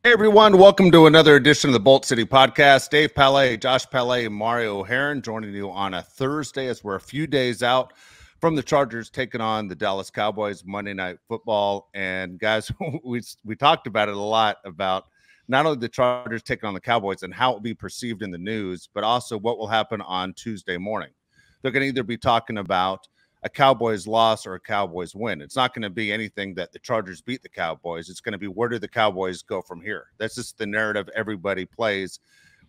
Hey everyone, welcome to another edition of the Bolt City Podcast. Dave Palais, Josh Palais, Mario Heron joining you on a Thursday as we're a few days out from the Chargers taking on the Dallas Cowboys Monday Night Football. And guys, we talked about it a lot, about not only the Chargers taking on the Cowboys and how it will be perceived in the news, but also what will happen on Tuesday morning. They're going to either be talking about a Cowboys loss or a Cowboys win. It's not going to be anything that the Chargers beat the Cowboys. It's going to be, where do the Cowboys go from here? That's just the narrative everybody plays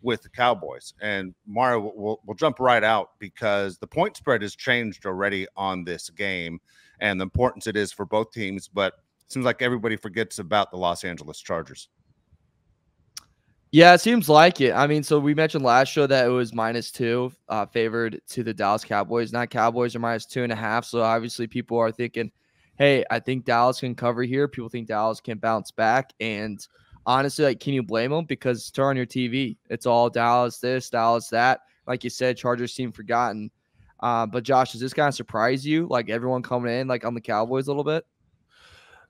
with the Cowboys. And Mario, we'll jump right out because the point spread has changed already on this game and the importance it is for both teams. But it seems like everybody forgets about the Los Angeles Chargers. Yeah, it seems like it. I mean, so we mentioned last show that it was -2 favored to the Dallas Cowboys. Now Cowboys are -2.5. So obviously people are thinking, hey, I think Dallas can cover here. People think Dallas can bounce back. And honestly, like, can you blame them? Because turn on your TV. It's all Dallas this, Dallas that. Like you said, Chargers seem forgotten. But Josh, does this kind of surprise you? Like everyone coming in like on the Cowboys a little bit?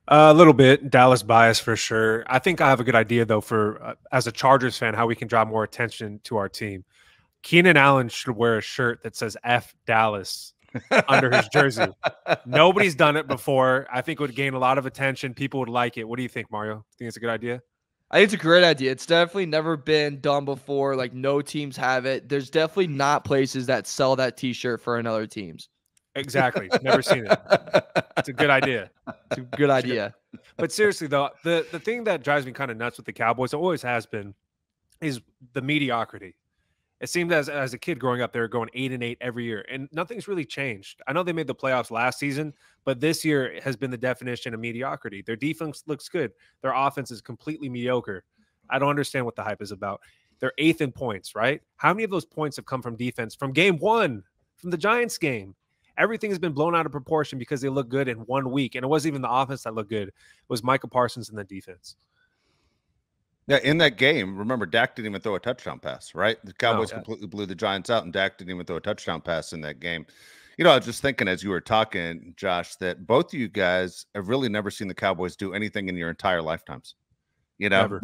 A little bit Dallas bias for sure. I think I have a good idea though for as a Chargers fan, how we can draw more attention to our team. Keenan Allen should wear a shirt that says F Dallas under his jersey. Nobody's done it before. I think it would gain a lot of attention. People would like it. What do you think, Mario? Think it's a good idea? I think it's a great idea. It's definitely never been done before. Like, no teams have it. There's definitely not places that sell that T-shirt for another teams. Exactly. Never seen it. It's a good idea. It's a good idea. But seriously, though, the thing that drives me kind of nuts with the Cowboys, it always has been, is the mediocrity. It seemed as a kid growing up, they were going 8-8 every year, and nothing's really changed. I know they made the playoffs last season, but this year has been the definition of mediocrity. Their defense looks good. Their offense is completely mediocre. I don't understand what the hype is about. They're 8th in points, right? How many of those points have come from defense from game one, from the Giants game? Everything has been blown out of proportion because they look good in 1 week, and it wasn't even the offense that looked good. It was Micah Parsons and the defense. Yeah, in that game, remember, Dak didn't even throw a touchdown pass, right? The Cowboys completely blew the Giants out, and Dak didn't even throw a touchdown pass in that game. You know, I was just thinking as you were talking, Josh, that both of you guys have really never seen the Cowboys do anything in your entire lifetimes. You know,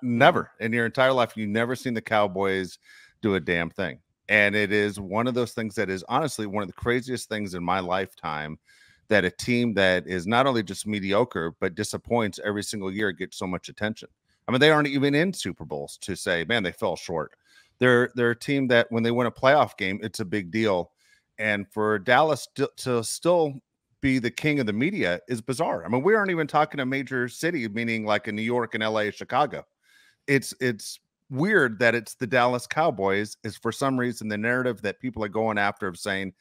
never in your entire life, you've never seen the Cowboys do a damn thing. And it is one of those things that is honestly one of the craziest things in my lifetime, that a team that is not only just mediocre, but disappoints every single year gets so much attention. I mean, they aren't even in Super Bowls to say, man, they fell short. They're a team that when they win a playoff game, it's a big deal. And for Dallas to still be the king of the media is bizarre. I mean, we aren't even talking a major city, meaning like in New York and LA, Chicago. It's weird that it's the Dallas Cowboys is for some reason the narrative that people are going after of saying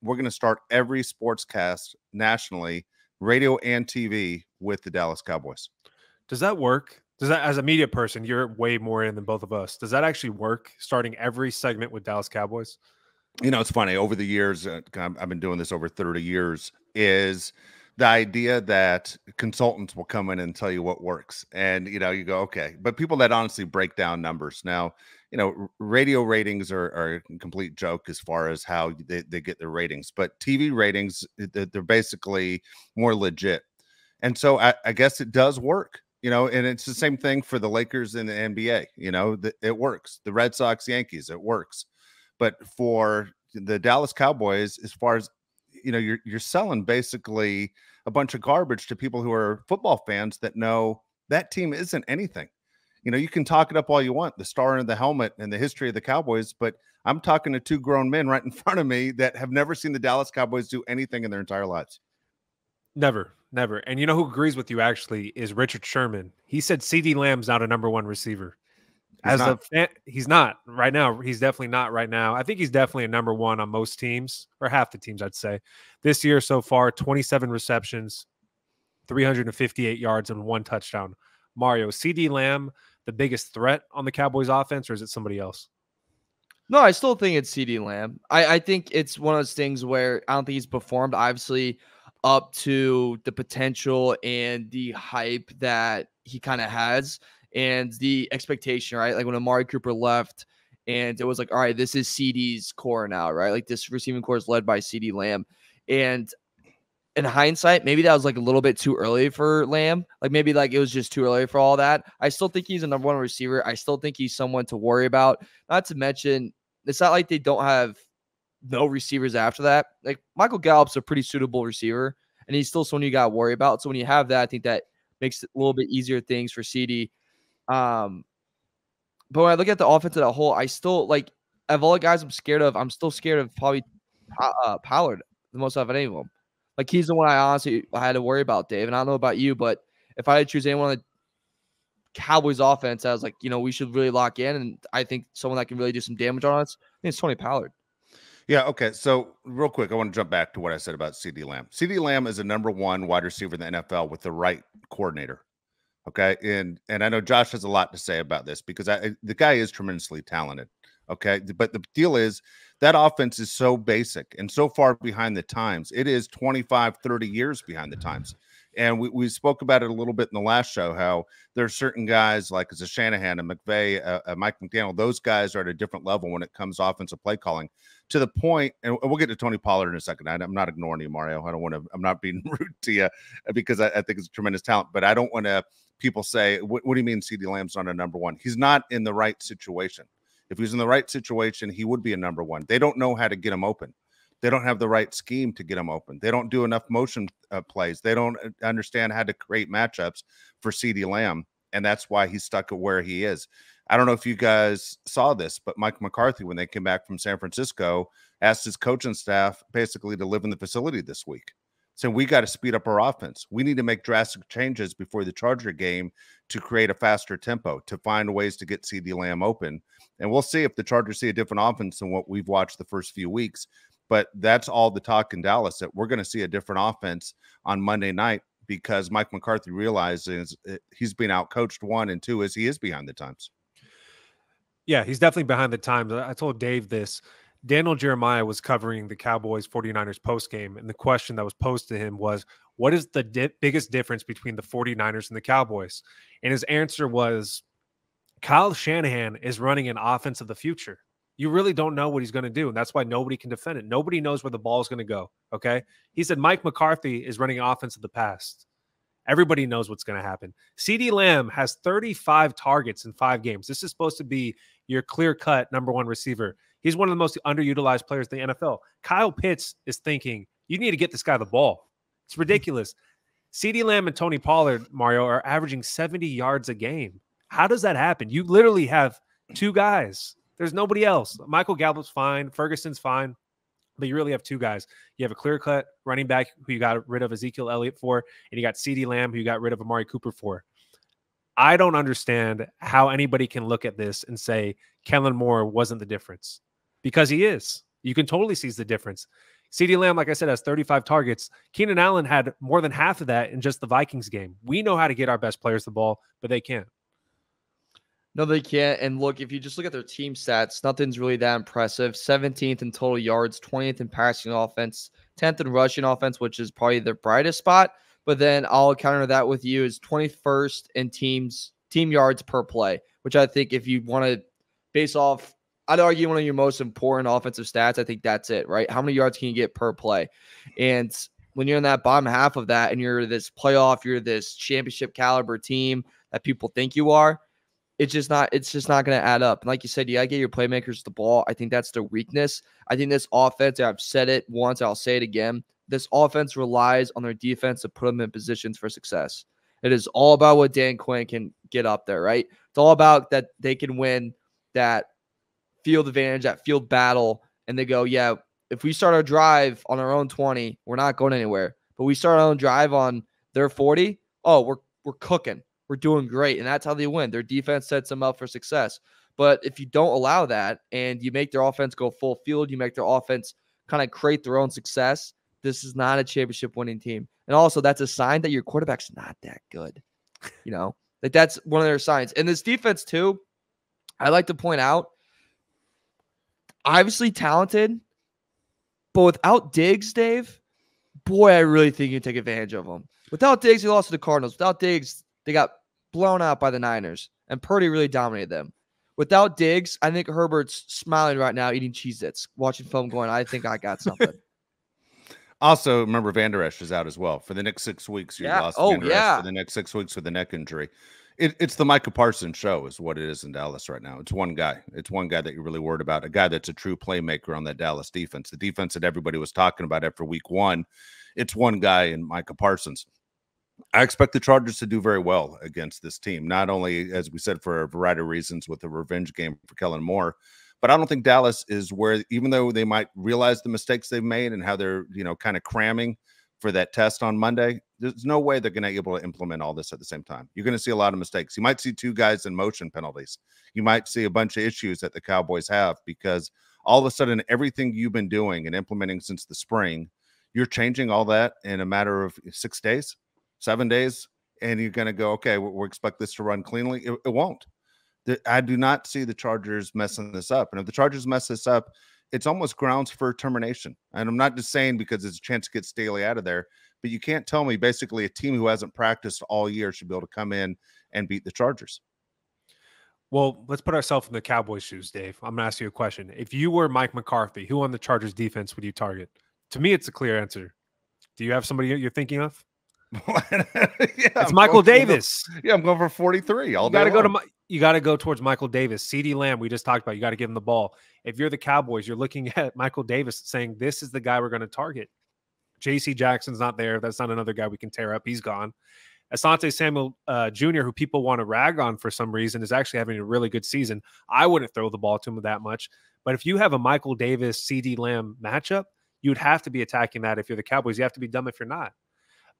we're going to start every sportscast nationally, radio and TV, with the Dallas Cowboys. Does that work? Does that, as a media person, you're way more in than both of us. Does that actually work, starting every segment with Dallas Cowboys? You know, it's funny. Over the years, I've been doing this over 30 years, is the idea that consultants will come in and tell you what works. And, you know, you go, okay. But people that honestly break down numbers. Now, you know, radio ratings are a complete joke as far as how they get their ratings. But TV ratings, they're basically more legit. And so I guess it does work. You know, and it's the same thing for the Lakers in the NBA. You know, it works. The Red Sox, Yankees, it works. But for the Dallas Cowboys, as far as, you know, you're selling basically a bunch of garbage to people who are football fans that know that team isn't anything. You know, you can talk it up all you want, the star in the helmet and the history of the Cowboys, but I'm talking to two grown men right in front of me that have never seen the Dallas Cowboys do anything in their entire lives. Never. And you know who agrees with you actually is Richard Sherman. He said CeeDee Lamb's not a #1 receiver. He's not right now. He's definitely not right now. I think he's definitely a #1 on most teams, or half the teams, I'd say. This year so far, 27 receptions, 358 yards, and 1 touchdown. Mario, CeeDee Lamb, the biggest threat on the Cowboys offense, or is it somebody else? No, I still think it's CeeDee Lamb. I think it's one of those things where I don't think he's performed, obviously, up to the potential and the hype that he kind of has and the expectation, right? Like when Amari Cooper left and it was like, all right, this is CeeDee's core now, right? Like this receiving core is led by CeeDee Lamb. And in hindsight, maybe that was like a little bit too early for Lamb. Like maybe like it was just too early for all that. I still think he's a number one receiver. I still think he's someone to worry about. Not to mention, it's not like they don't have no receivers after that. Like Michael Gallup's a pretty suitable receiver, and he's still someone you got to worry about. So when you have that, I think that makes it a little bit easier things for CD. But when I look at the offense as a whole, I still like of all the guys I'm scared of, I'm still scared of probably Pollard the most out of any of them. Like he's the one I honestly had to worry about, Dave. And I don't know about you, but if I had to choose anyone on the Cowboys offense, I was like, we should really lock in. And I think someone that can really do some damage on us, I think it's Tony Pollard. Yeah, okay. So real quick, I want to jump back to what I said about CeeDee Lamb. CeeDee Lamb is a number one wide receiver in the NFL with the right coordinator. Okay. And I know Josh has a lot to say about this because the guy is tremendously talented. Okay. But the deal is that offense is so basic and so far behind the times. It is 25, 30 years behind the times. And we spoke about it a little bit in the last show, how there are certain guys like as a Shanahan, a McVay, Mike McDaniel, those guys are at a different level when it comes to offensive play calling to the point, and we'll get to Tony Pollard in a second. I'm not ignoring you, Mario. I'm not being rude to you because I think it's a tremendous talent, but I don't want to people say, what do you mean CeeDee Lamb's not a number one? He's not in the right situation. If he's in the right situation, he would be a number one. They don't know how to get him open. They don't have the right scheme to get him open. They don't do enough motion plays. They don't understand how to create matchups for CeeDee Lamb, and that's why he's stuck at where he is. I don't know if you guys saw this, but Mike McCarthy, when they came back from San Francisco, asked his coaching staff basically to live in the facility this week. So we got to speed up our offense. We need to make drastic changes before the Charger game to create a faster tempo, to find ways to get CeeDee Lamb open. And we'll see if the Chargers see a different offense than what we've watched the first few weeks. But that's all the talk in Dallas, that we're going to see a different offense on Monday night because Mike McCarthy realizes he's been outcoached, one, and two is he is behind the times. Yeah, he's definitely behind the times. I told Dave this. Daniel Jeremiah was covering the Cowboys 49ers postgame, and the question that was posed to him was, what is the biggest difference between the 49ers and the Cowboys? And his answer was, Kyle Shanahan is running an offense of the future. You really don't know what he's going to do, and that's why nobody can defend it. Nobody knows where the ball is going to go, okay? He said Mike McCarthy is running an offense of the past. Everybody knows what's going to happen. CeeDee Lamb has 35 targets in 5 games. This is supposed to be your clear-cut number one receiver. He's one of the most underutilized players in the NFL. Kyle Pitts is thinking, you need to get this guy the ball. It's ridiculous. CeeDee Lamb and Tony Pollard, Mario, are averaging 70 yards a game. How does that happen? You literally have 2 guys. There's nobody else. Michael Gallup's fine. Ferguson's fine. But you really have 2 guys. You have a clear-cut running back who you got rid of Ezekiel Elliott for, and you got CeeDee Lamb who you got rid of Amari Cooper for. I don't understand how anybody can look at this and say Kellen Moore wasn't the difference, because he is. You can totally see the difference. CeeDee Lamb, like I said, has 35 targets. Keenan Allen had more than half of that in just the Vikings game. We know how to get our best players the ball, but they can't. No, they can't. And look, if you just look at their team stats, nothing's really that impressive. 17th in total yards, 20th in passing offense, 10th in rushing offense, which is probably their brightest spot. But then I'll counter that with you is 21st in team yards per play, which I think if you want to base off, I'd argue one of your most important offensive stats. I think that's it, right? How many yards can you get per play? And when you're in that bottom half of that and you're this playoff, you're this championship caliber team that people think you are, it's just not going to add up. And like you said, you got to get your playmakers the ball. I think that's their weakness. I think this offense, I've said it once, I'll say it again, this offense relies on their defense to put them in positions for success. It is all about what Dan Quinn can get up there, right? It's all about that they can win that field advantage, that field battle, and they go, yeah, if we start our drive on our own 20, we're not going anywhere. But we start our own drive on their 40, oh, we're cooking. We're doing great, and that's how they win. Their defense sets them up for success. But if you don't allow that and you make their offense go full field, you make their offense kind of create their own success, this is not a championship winning team. And also, that's a sign that your quarterback's not that good. Like that's one of their signs. And this defense, too, I like to point out, obviously talented, but without Diggs, Dave, boy, I really think you can take advantage of them. Without Diggs, he lost to the Cardinals. Without Diggs, they got blown out by the Niners, and Purdy really dominated them. Without Diggs, I think Herbert's smiling right now, eating Cheez-Its, watching film going, I think I got something. Also, remember Van Der Esch is out as well for the next 6 weeks. You lost Van Der Esch for the next 6 weeks with a neck injury. It's the Micah Parsons show is what it is in Dallas right now. It's one guy. It's one guy that you're really worried about, a guy that's a true playmaker on that Dallas defense, the defense that everybody was talking about after week 1. It's one guy in Micah Parsons. I expect the Chargers to do very well against this team, not only, as we said, for a variety of reasons with the revenge game for Kellen Moore, but I don't think Dallas is where, even though they might realize the mistakes they've made and how they're, kind of cramming for that test on Monday, there's no way they're going to be able to implement all this at the same time. You're going to see a lot of mistakes. You might see 2 guys in motion penalties. You might see a bunch of issues that the Cowboys have because all of a sudden everything you've been doing and implementing since the spring, you're changing all that in a matter of 6 days, 7 days, and you're going to go, okay, we expect this to run cleanly. It won't. I do not see the Chargers messing this up. And if the Chargers mess this up, it's almost grounds for termination. And I'm not just saying because it's a chance to get Staley out of there, but you can't tell me basically a team who hasn't practiced all year should be able to come in and beat the Chargers. Well, let's put ourselves in the Cowboys' shoes, Dave. I'm going to ask you a question. If you were Mike McCarthy, who on the Chargers defense would you target? To me, it's a clear answer. Do you have somebody you're thinking of? It's Michael Davis. I'm going for 43 all day. You got to go towards Michael Davis. CeeDee Lamb, we just talked about. You got to give him the ball. If you're the Cowboys, you're looking at Michael Davis saying, this is the guy we're going to target. J.C. Jackson's not there. That's not another guy we can tear up. He's gone. Asante Samuel Jr., who people want to rag on for some reason, is actually having a really good season. I wouldn't throw the ball to him that much. But if you have a Michael Davis, CeeDee Lamb matchup, you'd have to be attacking that if you're the Cowboys. You have to be dumb if you're not.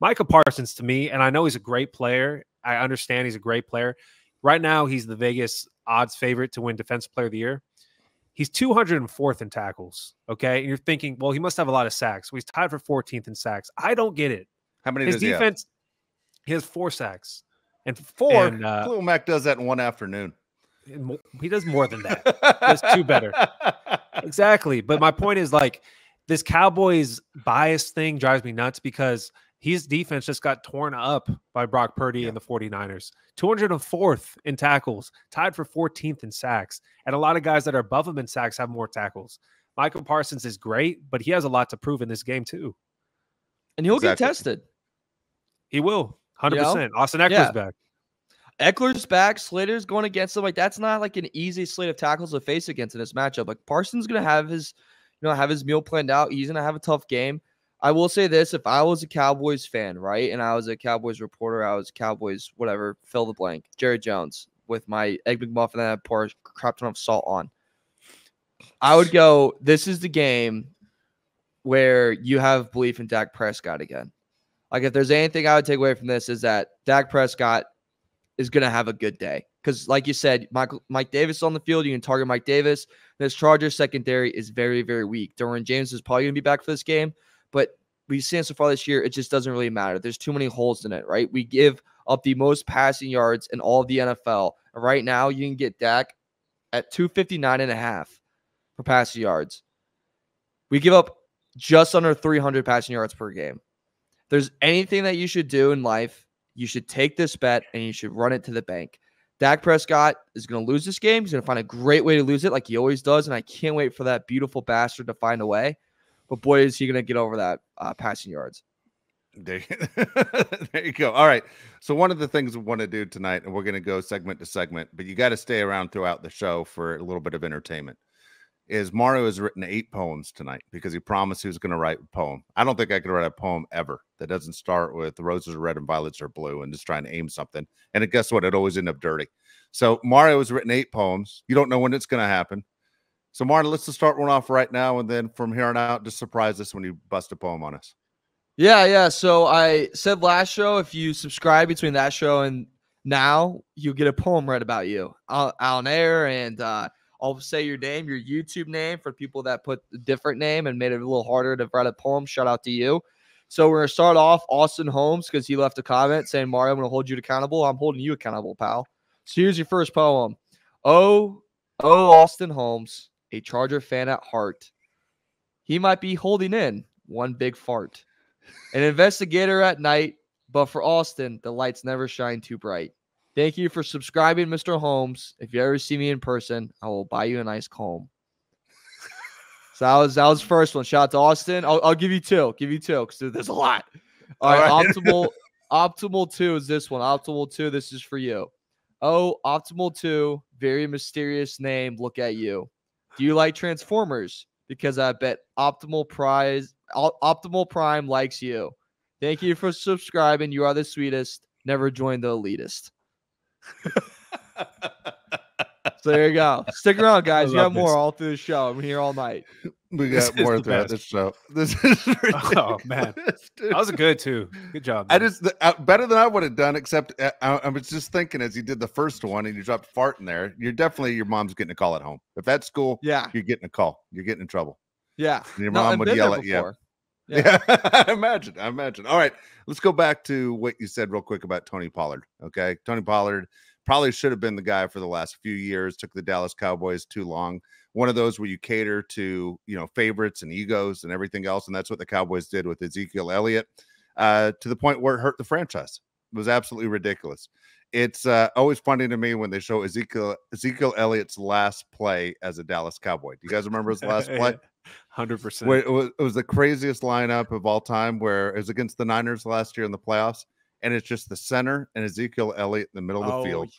Micah Parsons, to me, and I know he's a great player. I understand he's a great player. Right now, he's the Vegas odds favorite to win Defensive Player of the Year. He's 204th in tackles, okay? And you're thinking, well, he must have a lot of sacks. Well, he's tied for 14th in sacks. I don't get it. How many does he have? He has 4 sacks. And Khalil Mack does that in one afternoon. He does more than that. He does 2 better. Exactly. But my point is, like, this Cowboys bias thing drives me nuts because his defense just got torn up by Brock Purdy and the 49ers. 204th in tackles, tied for 14th in sacks. And a lot of guys that are above him in sacks have more tackles. Michael Parsons is great, but he has a lot to prove in this game too. And he'll get tested. He will. 100%. Austin Eckler's back. Eckler's back. Slater's going against him. Like, that's not like an easy slate of tackles to face against in this matchup. Like, Parsons going to have his, have his meal planned out. He's going to have a tough game. I will say this, if I was a Cowboys fan, right, and I was a Cowboys reporter, I was Cowboys, whatever, fill the blank, Jerry Jones, with my Egg McMuffin that I pour a crap ton of salt on, I would go, this is the game where you have belief in Dak Prescott again. Like, if there's anything I would take away from this is that Dak Prescott is going to have a good day. Because, like you said, Mike Davis on the field, you can target Mike Davis. This Chargers secondary is very, very weak. Derwin James is probably going to be back for this game. But we've seen so far this year, it just doesn't really matter. There's too many holes in it, right? We give up the most passing yards in all of the NFL. And right now, you can get Dak at 259.5 for passing yards. We give up just under 300 passing yards per game. If there's anything that you should do in life, you should take this bet and you should run it to the bank. Dak Prescott is going to lose this game. He's going to find a great way to lose it like he always does, and I can't wait for that beautiful bastard to find a way. But boy, is he going to get over that passing yards. There you go. All right. So one of the things we want to do tonight, and we're going to go segment to segment, but you got to stay around throughout the show for a little bit of entertainment, is Mario has written 8 poems tonight because he promised he was going to write a poem. I don't think I could write a poem ever that doesn't start with the roses are red and violets are blue and just trying to aim something. And guess what? It always ends up dirty. So Mario has written 8 poems. You don't know when it's going to happen. So, Martin, let's just start one off right now, and then from here on out, just surprise us when you bust a poem on us. Yeah. So I said last show, if you subscribe between that show and now, you get a poem read about you on air, and I'll say your name, your YouTube name for people that put a different name and made it a little harder to write a poem. Shout out to you. So we're going to start off Austin Holmes because he left a comment saying, Mario, I'm going to hold you accountable. I'm holding you accountable, pal. So here's your first poem. Oh, Austin Holmes, a Charger fan at heart. He might be holding in one big fart. An investigator at night, but for Austin, the lights never shine too bright. Thank you for subscribing, Mr. Holmes. If you ever see me in person, I will buy you a nice comb. So that was first one. Shout out to Austin. I'll give you two. Give you two because there's a lot. All right. Optimal 2 is this one. Optimal 2. This is for you. Oh, Optimal 2. Very mysterious name. Look at you. Do you like Transformers? Because I bet Optimal Prime likes you. Thank you for subscribing. You are the sweetest. Never join the elitist. So there you go. Stick around, guys. We have more all through the show. I'm here all night. We got more throughout this show. This is ridiculous. Oh man, that was good too. Good job. Man. Better than I would have done. Except I was just thinking as you did the first one and you dropped fart in there. You're definitely your mom's getting a call at home. If that's school, yeah, you're getting a call. You're getting in trouble. Yeah, and your mom would yell at you. Yeah, I imagine. All right, let's go back to what you said real quick about Tony Pollard. Okay, Tony Pollard probably should have been the guy for the last few years. Took the Dallas Cowboys too long. One of those where you cater to, favorites and egos and everything else. And that's what the Cowboys did with Ezekiel Elliott to the point where it hurt the franchise. It was absolutely ridiculous. It's always funny to me when they show Ezekiel Elliott's last play as a Dallas Cowboy. Do you guys remember his last play? 100%. It was the craziest lineup of all time where it was against the Niners last year in the playoffs. And it's just the center and Ezekiel Elliott in the middle of the field.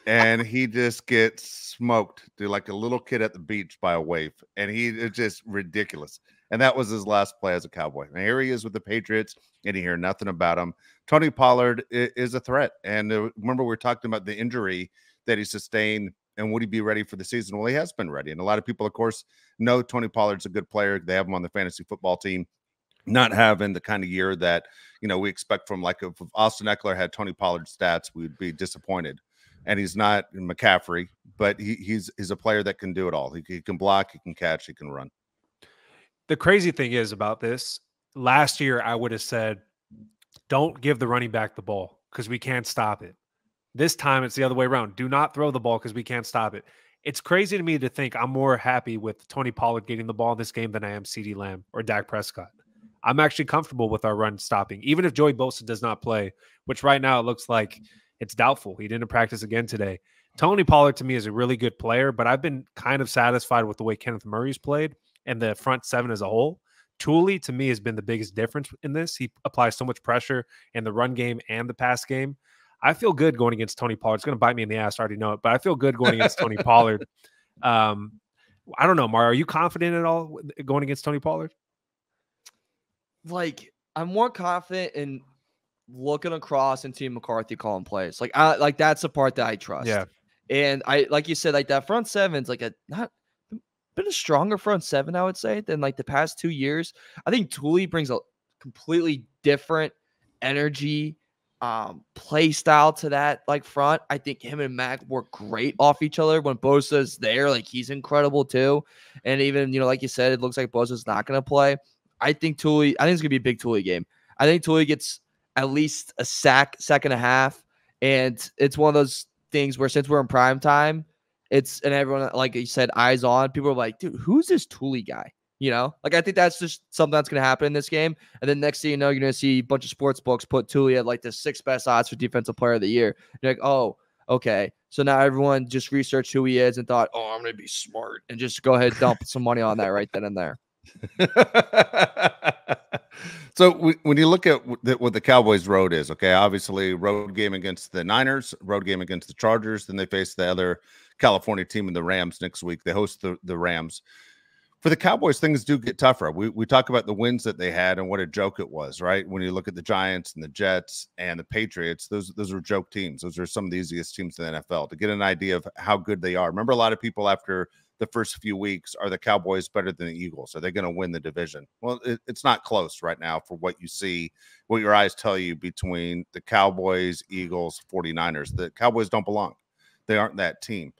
And he just gets smoked, dude, like a little kid at the beach by a wave. And it's just ridiculous. And that was his last play as a Cowboy. And here he is with the Patriots, and you hear nothing about him. Tony Pollard is a threat. And remember, we were talking about the injury that he sustained, and would he be ready for the season? Well, he has been ready. And a lot of people, of course, know Tony Pollard's a good player. They have him on the fantasy football team. Not having the kind of year that, we expect from, like, if Austin Eckler had Tony Pollard stats, we'd be disappointed. And he's not McCaffrey, but he's a player that can do it all. He can block, he can catch, he can run. The crazy thing is about this, last year I would have said, don't give the running back the ball because we can't stop it. This time it's the other way around. Do not throw the ball because we can't stop it. It's crazy to me to think I'm more happy with Tony Pollard getting the ball in this game than I am CeeDee Lamb or Dak Prescott. I'm actually comfortable with our run stopping, even if Joey Bosa does not play, which right now it looks like it's doubtful. He didn't practice again today. Tony Pollard to me is a really good player, but I've been kind of satisfied with the way Kenneth Murray's played and the front seven as a whole. Thule to me has been the biggest difference in this. He applies so much pressure in the run game and the pass game. I feel good going against Tony Pollard. It's going to bite me in the ass. I already know it, but I feel good going against Tony Pollard. I don't know, Mario. Are you confident at all going against Tony Pollard? Like, I'm more confident in looking across and seeing McCarthy calling plays. Like that's the part that I trust. Yeah. And I, like you said, like that front seven's like been a stronger front seven, I would say, than like the past 2 years. I think Thule brings a completely different energy, play style to that like front. I think him and Mac work great off each other when Bosa's there. Like, he's incredible too. And even, like you said, it looks like Bosa's not going to play. I think it's going to be a big Thule game. I think Thule gets at least a sack and a half. And it's one of those things where since we're in prime time, and everyone, like you said, eyes on, people are like, dude, who's this Thule guy? Like, I think that's just something that's going to happen in this game. And then next thing you know, you're going to see a bunch of sports books put Thule at like the 6th best odds for defensive player of the year. You're like, oh, okay. So now everyone just researched who he is and thought, oh, I'm going to be smart and just go ahead and dump some money on that right then and there. So when you look at what the Cowboys' road is, okay, obviously road game against the Niners, road game against the Chargers, then they face the other California team in the Rams next week. They host the Rams. For the Cowboys, things do get tougher. We talk about the wins that they had and what a joke it was, right? When you look at the Giants and the Jets and the Patriots, those were joke teams. Those are some of the easiest teams in the NFL. To get an idea of how good they are. Remember, a lot of people after the first few weeks, are the Cowboys better than the Eagles? Are they going to win the division? Well, it's not close right now for what you see, what your eyes tell you between the Cowboys, Eagles, 49ers. The Cowboys don't belong. They aren't that team.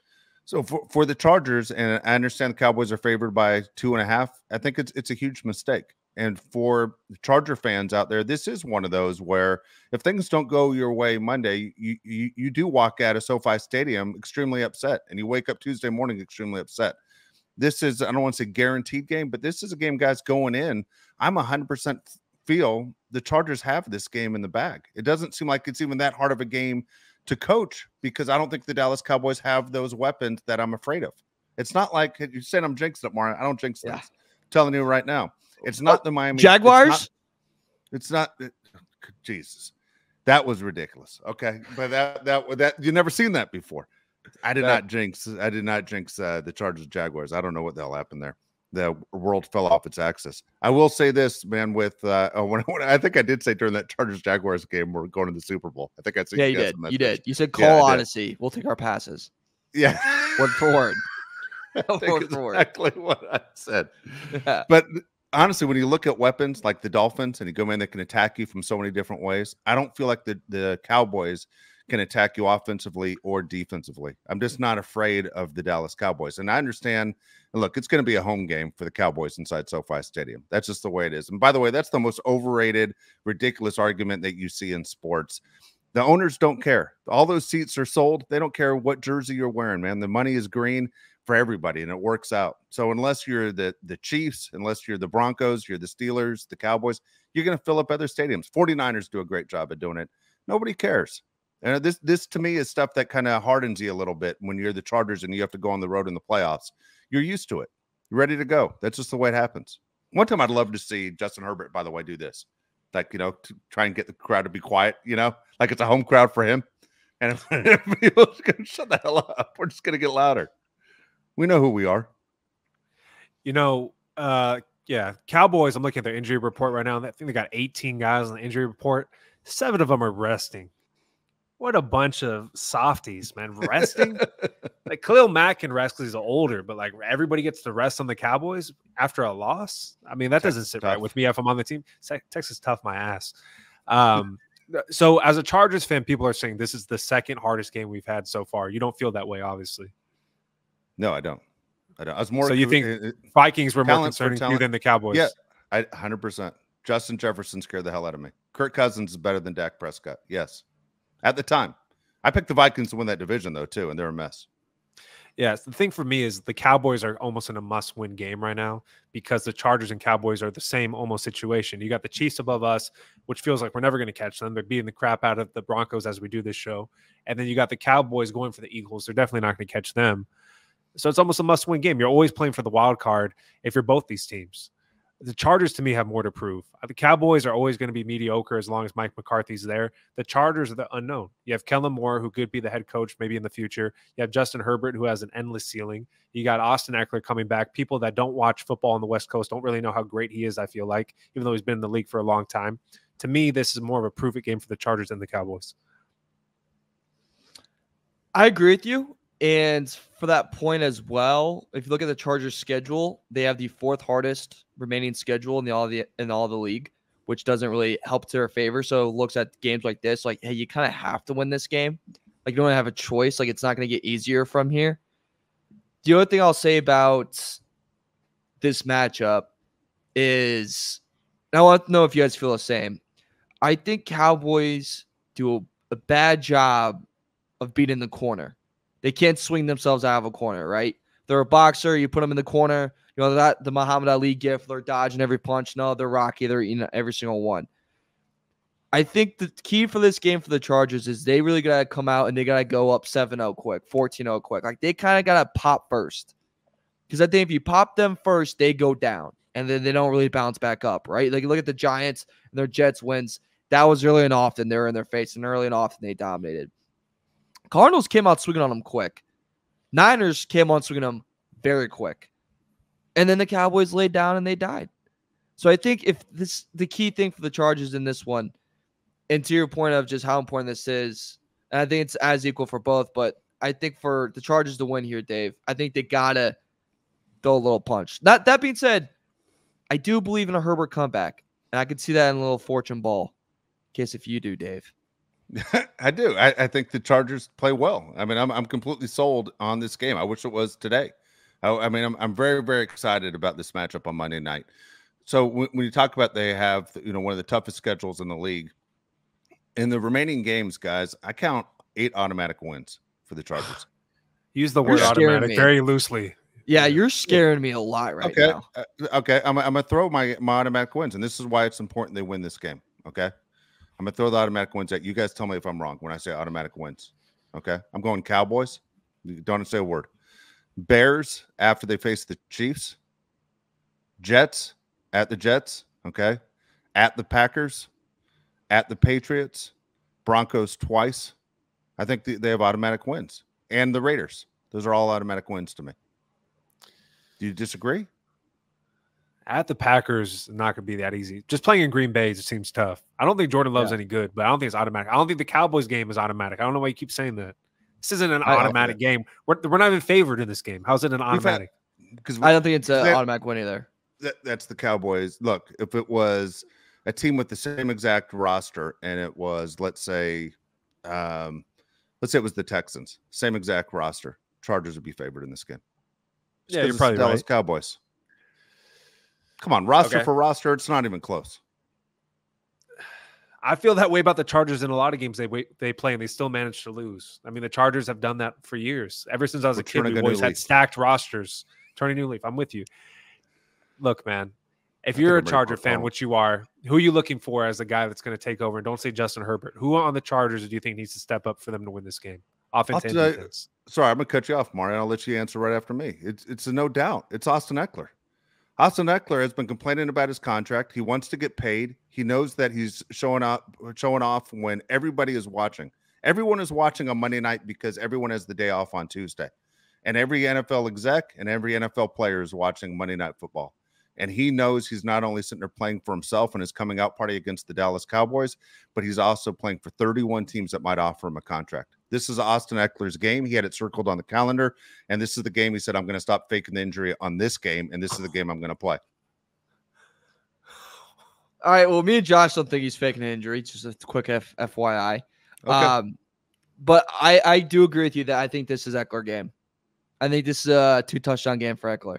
So for the Chargers, and I understand the Cowboys are favored by 2.5, I think it's a huge mistake. And for the Charger fans out there, this is one of those where if things don't go your way Monday, you do walk out of SoFi Stadium extremely upset, and you wake up Tuesday morning extremely upset. This is, I don't want to say guaranteed game, but this is a game, guys, going in. I'm 100% feel the Chargers have this game in the bag. It doesn't seem like it's even that hard of a game to coach because I don't think the Dallas Cowboys have those weapons that I'm afraid of. It's not like you said I'm jinxing it, Mario. I don't jinx things. I'm telling you right now. It's not the Miami Jaguars. It's not Jesus. That was ridiculous. Okay. But that you never seen that before. I did not jinx the Chargers Jaguars. I don't know what the hell happened there. The world fell off its axis. I will say this, man, with when I think I did say during that Chargers Jaguars game we're going to the Super Bowl. I think I said you did. You did. You said call Odyssey. We'll take our passes. Yeah. Word for word. Exactly what I said. Yeah. But honestly, when you look at weapons like the Dolphins and you go in, they can attack you from so many different ways. I don't feel like the Cowboys can attack you offensively or defensively. I'm just not afraid of the Dallas Cowboys. And I understand, look, it's going to be a home game for the Cowboys inside SoFi Stadium. That's just the way it is. And by the way, that's the most overrated, ridiculous argument that you see in sports. The owners don't care. All those seats are sold. They don't care what jersey you're wearing, man. The money is green for everybody, and it works out. So unless you're the Chiefs, unless you're the Broncos, you're the Steelers, the Cowboys, you're going to fill up other stadiums. 49ers do a great job of doing it. Nobody cares. And this to me is stuff that kind of hardens you a little bit when you're the Chargers and you have to go on the road in the playoffs. You're used to it. You're ready to go. That's just the way it happens. One time I'd love to see Justin Herbert, by the way, do this. Like, to try and get the crowd to be quiet, like it's a home crowd for him. And if people's going to shut the hell up, we're just going to get louder. We know who we are. Yeah, Cowboys, I'm looking at their injury report right now. I think they got 18 guys on the injury report. 7 of them are resting. What a bunch of softies, man. Resting? Like, Khalil Mack can rest because he's older, but like everybody gets to rest on the Cowboys after a loss. I mean, that doesn't sit right with me if I'm on the team. Texas tough my ass. So as a Chargers fan, people are saying this is the second hardest game we've had so far. You don't feel that way, obviously. No, I don't. I was more. So you think Vikings were more concerning to you than the Cowboys? Yeah, 100%. Justin Jefferson scared the hell out of me. Kirk Cousins is better than Dak Prescott. Yes. At the time. I picked the Vikings to win that division, though, too, and they're a mess. Yes, the thing for me is the Cowboys are almost in a must-win game right now because the Chargers and Cowboys are the same almost situation. You got the Chiefs above us, which feels like we're never going to catch them. They're beating the crap out of the Broncos as we do this show. And then you got the Cowboys going for the Eagles. They're definitely not going to catch them. So it's almost a must-win game. You're always playing for the wild card if you're both these teams. The Chargers, to me, have more to prove. The Cowboys are always going to be mediocre as long as Mike McCarthy's there. The Chargers are the unknown. You have Kellen Moore, who could be the head coach maybe in the future. You have Justin Herbert, who has an endless ceiling. You got Austin Eckler coming back. People that don't watch football on the West Coast don't really know how great he is, I feel like, even though he's been in the league for a long time. To me, this is more of a prove-it game for the Chargers than the Cowboys. I agree with you. And for that point as well, if you look at the Chargers schedule, they have the 4th hardest remaining schedule in all the league, which doesn't really help to their favor. So it looks at games like this, like, hey, you kind of have to win this game. Like, you don't have a choice. Like, it's not going to get easier from here. The other thing I'll say about this matchup is, and I want to know if you guys feel the same. I think Cowboys do a bad job of beating the corner. They can't swing themselves out of a corner, right? They're a boxer. You put them in the corner. That the Muhammad Ali gift. They're dodging every punch. No, they're Rocky. They're eating every single one. I think the key for this game for the Chargers is they really got to come out and they got to go up 7-0 quick, 14-0 quick. Like, they kind of got to pop first. Because I think if you pop them first, they go down. And then they don't really bounce back up, right? Like, you look at the Giants and their Jets wins. That was early and often. They were in their face. And early and often they dominated. Cardinals came out swinging on them quick. Niners came on swinging them very quick. And then the Cowboys laid down and they died. So I think the key thing for the Chargers in this one, and to your point of just how important this is, and I think it's as equal for both, but I think for the Chargers to win here, Dave, I think they got to throw a little punch. That being said, I do believe in a Herbert comeback, and I could see that in a little fortune ball. In case if you do, Dave. I do. I think the Chargers play well. I mean, I'm completely sold on this game. I wish it was today. I mean, I'm very, very excited about this matchup on Monday night. So when you talk about they have, one of the toughest schedules in the league, in the remaining games, guys, I count 8 automatic wins for the Chargers. Use the word automatic very loosely. Yeah, you're scaring me a lot right now. Okay, I'm going to throw my automatic wins, and this is why it's important they win this game, okay? I'm going to throw the automatic wins at you guys. Tell me if I'm wrong when I say automatic wins. Okay. I'm going Cowboys. Don't say a word. Bears after they face the Chiefs. Jets at the Jets. Okay. At the Packers. At the Patriots. Broncos twice. I think they have automatic wins. And the Raiders. Those are all automatic wins to me. Do you disagree? At the Packers, not going to be that easy. Just playing in Green Bay, it seems tough. I don't think Jordan Love's any good, but I don't think it's automatic. I don't think the Cowboys game is automatic. I don't know why you keep saying that. This isn't an automatic game. We're not even favored in this game. How's it an automatic? Because I don't think it's an automatic win either. That's the Cowboys. Look, if it was a team with the same exact roster and it was, let's say it was the Texans, same exact roster, Chargers would be favored in this game. Yeah, you're probably Dallas right. Cowboys. Come on, roster for roster, it's not even close. I feel that way about the Chargers in a lot of games they play, and they still manage to lose. I mean, the Chargers have done that for years. Ever since I was a kid, we've always had stacked rosters. Turning a new leaf. I'm with you. Look, man, if you're a Charger fan, which you are, who are you looking for as the guy that's going to take over? And don't say Justin Herbert. Who on the Chargers do you think needs to step up for them to win this game? Offense and defense. Sorry, I'm going to cut you off, Mario. I'll let you answer right after me. It's a no doubt. It's Austin Eckler. Austin Eckler has been complaining about his contract. He wants to get paid. He knows that he's showing off when everybody is watching. Everyone is watching on Monday night because everyone has the day off on Tuesday. And every NFL exec and every NFL player is watching Monday Night Football. And he knows he's not only sitting there playing for himself in his coming out party against the Dallas Cowboys, but he's also playing for 31 teams that might offer him a contract. This is Austin Eckler's game. He had it circled on the calendar, and this is the game he said, I'm going to stop faking the injury on this game, and this is the game I'm going to play. All right, well, me and Josh don't think he's faking an injury. It's just a quick FYI. Okay. But I do agree with you that I think this is Eckler game. I think this is a 2-touchdown game for Eckler.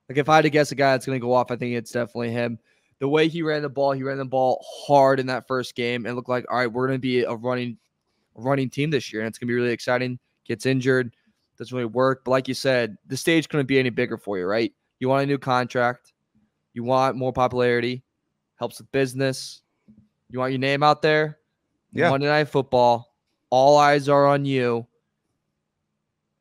Like, if I had to guess a guy that's going to go off, I think it's definitely him. The way he ran the ball hard in that first game and looked like, all right, we're going to be a running team this year, and it's going to be really exciting. Gets injured, doesn't really work. But like you said, the stage couldn't be any bigger for you, right? You want a new contract. You want more popularity. Helps with business. You want your name out there. Yeah. Monday Night Football. All eyes are on you.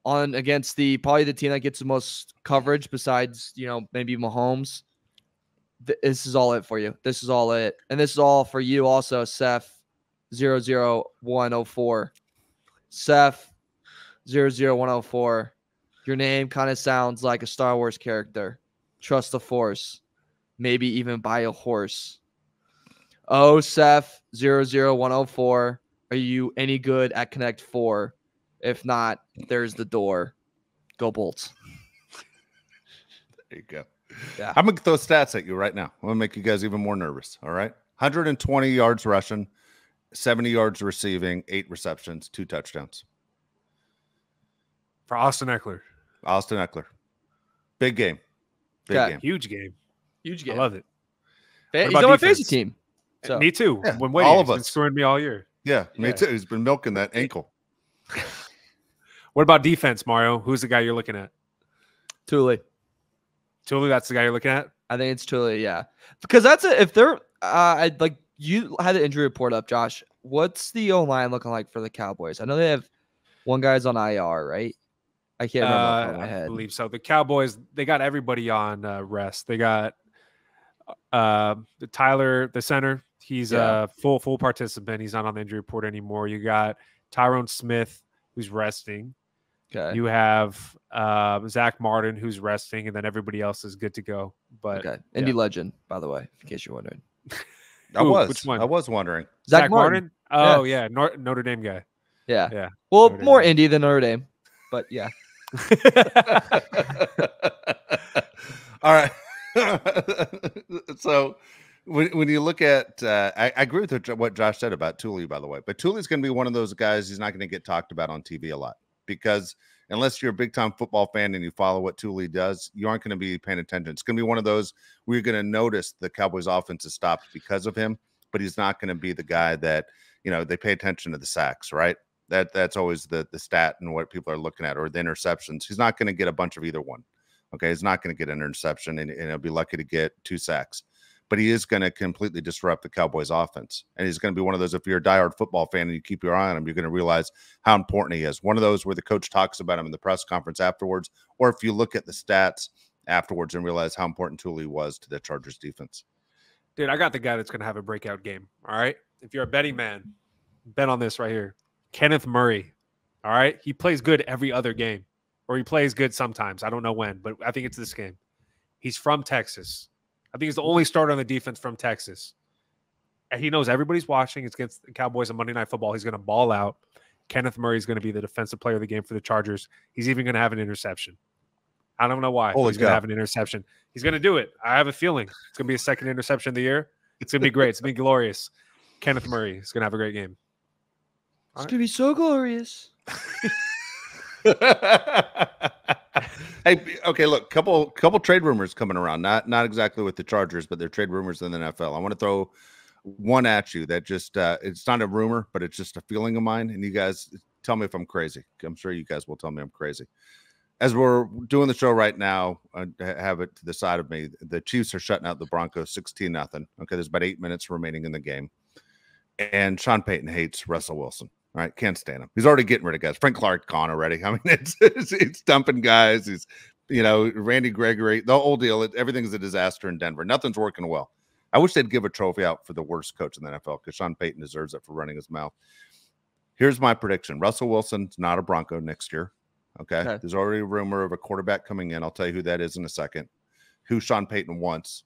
On against probably the team that gets the most coverage besides, maybe Mahomes. This is all it for you. This is all it. And this is all for you also, Seth 00104. Seth 00104. Your name kind of sounds like a Star Wars character. Trust the Force. Maybe even buy a horse. Oh, Seth 00104. Are you any good at Connect 4? If not, there's the door. Go Bolts. There you go. Yeah. I'm going to throw stats at you right now. I'm going to make you guys even more nervous. All right. 120 yards rushing, 70 yards receiving, 8 receptions, 2 touchdowns. For Austin Eckler. Austin Eckler. Big game. Big game. Huge game. Huge game. I love it. He's on my fantasy team. So. Me too. Yeah, when all of us. Been scoring me all year. Yeah, me too. He's been milking that ankle. What about defense, Mario? Who's the guy you're looking at? Thule, that's the guy you're looking at? I think it's Thule, yeah. Because that's it. If they're you had the injury report up, Josh. What's the O-line looking like for the Cowboys? I know they have one guy's on IR, right? I can't remember off the top of my head. I believe so. The Cowboys, they got everybody on rest. They got Tyler, the center. He's a full participant. He's not on the injury report anymore. You got Tyrone Smith, who's resting. Okay. You have Zach Martin, who's resting, and then everybody else is good to go. But Indy legend, by the way, in case you're wondering. Which one? I was wondering. Zach Martin. Oh yeah, Notre Dame guy. Yeah. Well, more Indy than Notre Dame, but yeah. All right. So when you look at, I agree with what Josh said about Thule, by the way, but Thule's going to be one of those guys he's not going to get talked about on TV a lot because unless you're a big time football fan and you follow what Thule does, you aren't going to be paying attention. It's going to be one of those where you're going to notice the Cowboys offense is stopped because of him, but he's not going to be the guy that, they pay attention to the sacks, right? That's always the stat and what people are looking at, or the interceptions. He's not going to get a bunch of either one. Okay. He's not going to get an interception and he'll be lucky to get 2 sacks. but he is going to completely disrupt the Cowboys offense. And he's going to be one of those, if you're a diehard football fan and you keep your eye on him, you're going to realize how important he is. One of those where the coach talks about him in the press conference afterwards, or if you look at the stats afterwards and realize how important Thule was to the Chargers defense. Dude, I got the guy that's going to have a breakout game. All right. If you're a betting man, bet on this right here. Kenneth Murray. All right. He plays good every other game, or he plays good sometimes. I don't know when, but I think it's this game. He's from Texas. I think he's the only starter on the defense from Texas. And he knows everybody's watching. It's against the Cowboys on Monday Night Football. He's going to ball out. Kenneth Murray is going to be the defensive player of the game for the Chargers. He's even going to have an interception. I don't know why. He's going to have an interception. He's going to do it. I have a feeling it's going to be a second interception of the year. It's going to be great. It's going to be glorious. Kenneth Murray is going to have a great game. It's going to be so glorious. Hey, okay, look, couple trade rumors coming around. Not exactly with the Chargers, but they're trade rumors in the NFL. I want to throw one at you that just it's not a rumor, but it's just a feeling of mine. And you guys tell me if I'm crazy. I'm sure you guys will tell me I'm crazy. As we're doing the show right now, I have it to the side of me. The Chiefs are shutting out the Broncos 16-0. Okay, there's about 8 minutes remaining in the game. And Sean Payton hates Russell Wilson. All right, can't stand him. He's already getting rid of guys. Frank Clark gone already. I mean, it's dumping guys. He's, Randy Gregory, the whole deal. Everything's a disaster in Denver. Nothing's working well. I wish they'd give a trophy out for the worst coach in the NFL because Sean Payton deserves it for running his mouth. Here's my prediction. Russell Wilson's not a Bronco next year. Okay. There's already a rumor of a quarterback coming in. I'll tell you who that is in a second. Who Sean Payton wants.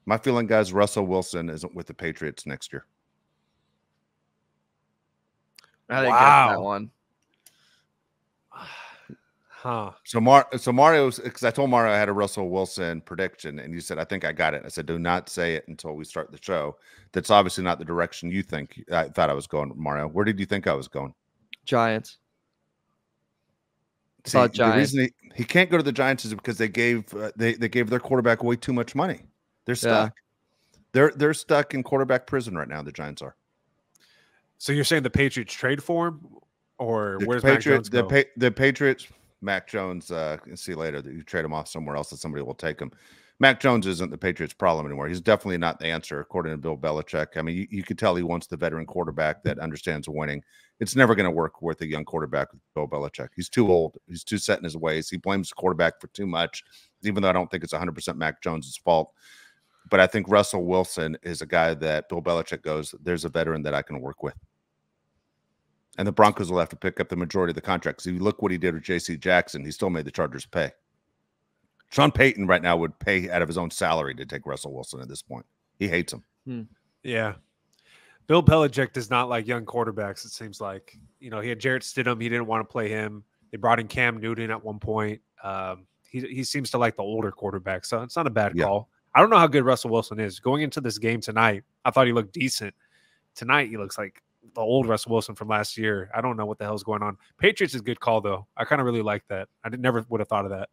My feeling, guys, Russell Wilson isn't with the Patriots next year. I think that's that one. Huh. So Mario, because I told Mario I had a Russell Wilson prediction, and you said, I think I got it. I said, do not say it until we start the show. That's obviously not the direction you think I thought I was going, Mario. Where did you think I was going? Giants. See, the reason he can't go to the Giants is because they gave their quarterback way too much money. They're stuck. Yeah. They're stuck in quarterback prison right now. The Giants are. So you're saying the Patriots trade for him, or where's Mac Jones go? The Patriots, Mac Jones. See you later. You trade him off somewhere else that somebody will take him. Mac Jones isn't the Patriots' problem anymore. He's definitely not the answer, according to Bill Belichick. I mean, you could tell he wants the veteran quarterback that understands winning. It's never going to work with a young quarterback with Bill Belichick. He's too old. He's too set in his ways. He blames the quarterback for too much, even though I don't think it's 100% Mac Jones' fault. But I think Russell Wilson is a guy that Bill Belichick goes, there's a veteran that I can work with. And the Broncos will have to pick up the majority of the contracts. If you look what he did with J.C. Jackson, he still made the Chargers pay. Sean Payton right now would pay out of his own salary to take Russell Wilson at this point. He hates him. Yeah. Bill Belichick does not like young quarterbacks, it seems like. He had Jarrett Stidham. He didn't want to play him. They brought in Cam Newton at one point. He seems to like the older quarterback, so it's not a bad call. I don't know how good Russell Wilson is. Going into this game tonight, I thought he looked decent. Tonight, he looks like the old Russell Wilson from last year. I don't know what the hell's going on. Patriots is a good call, though. I kind of really like that. Never would have thought of that.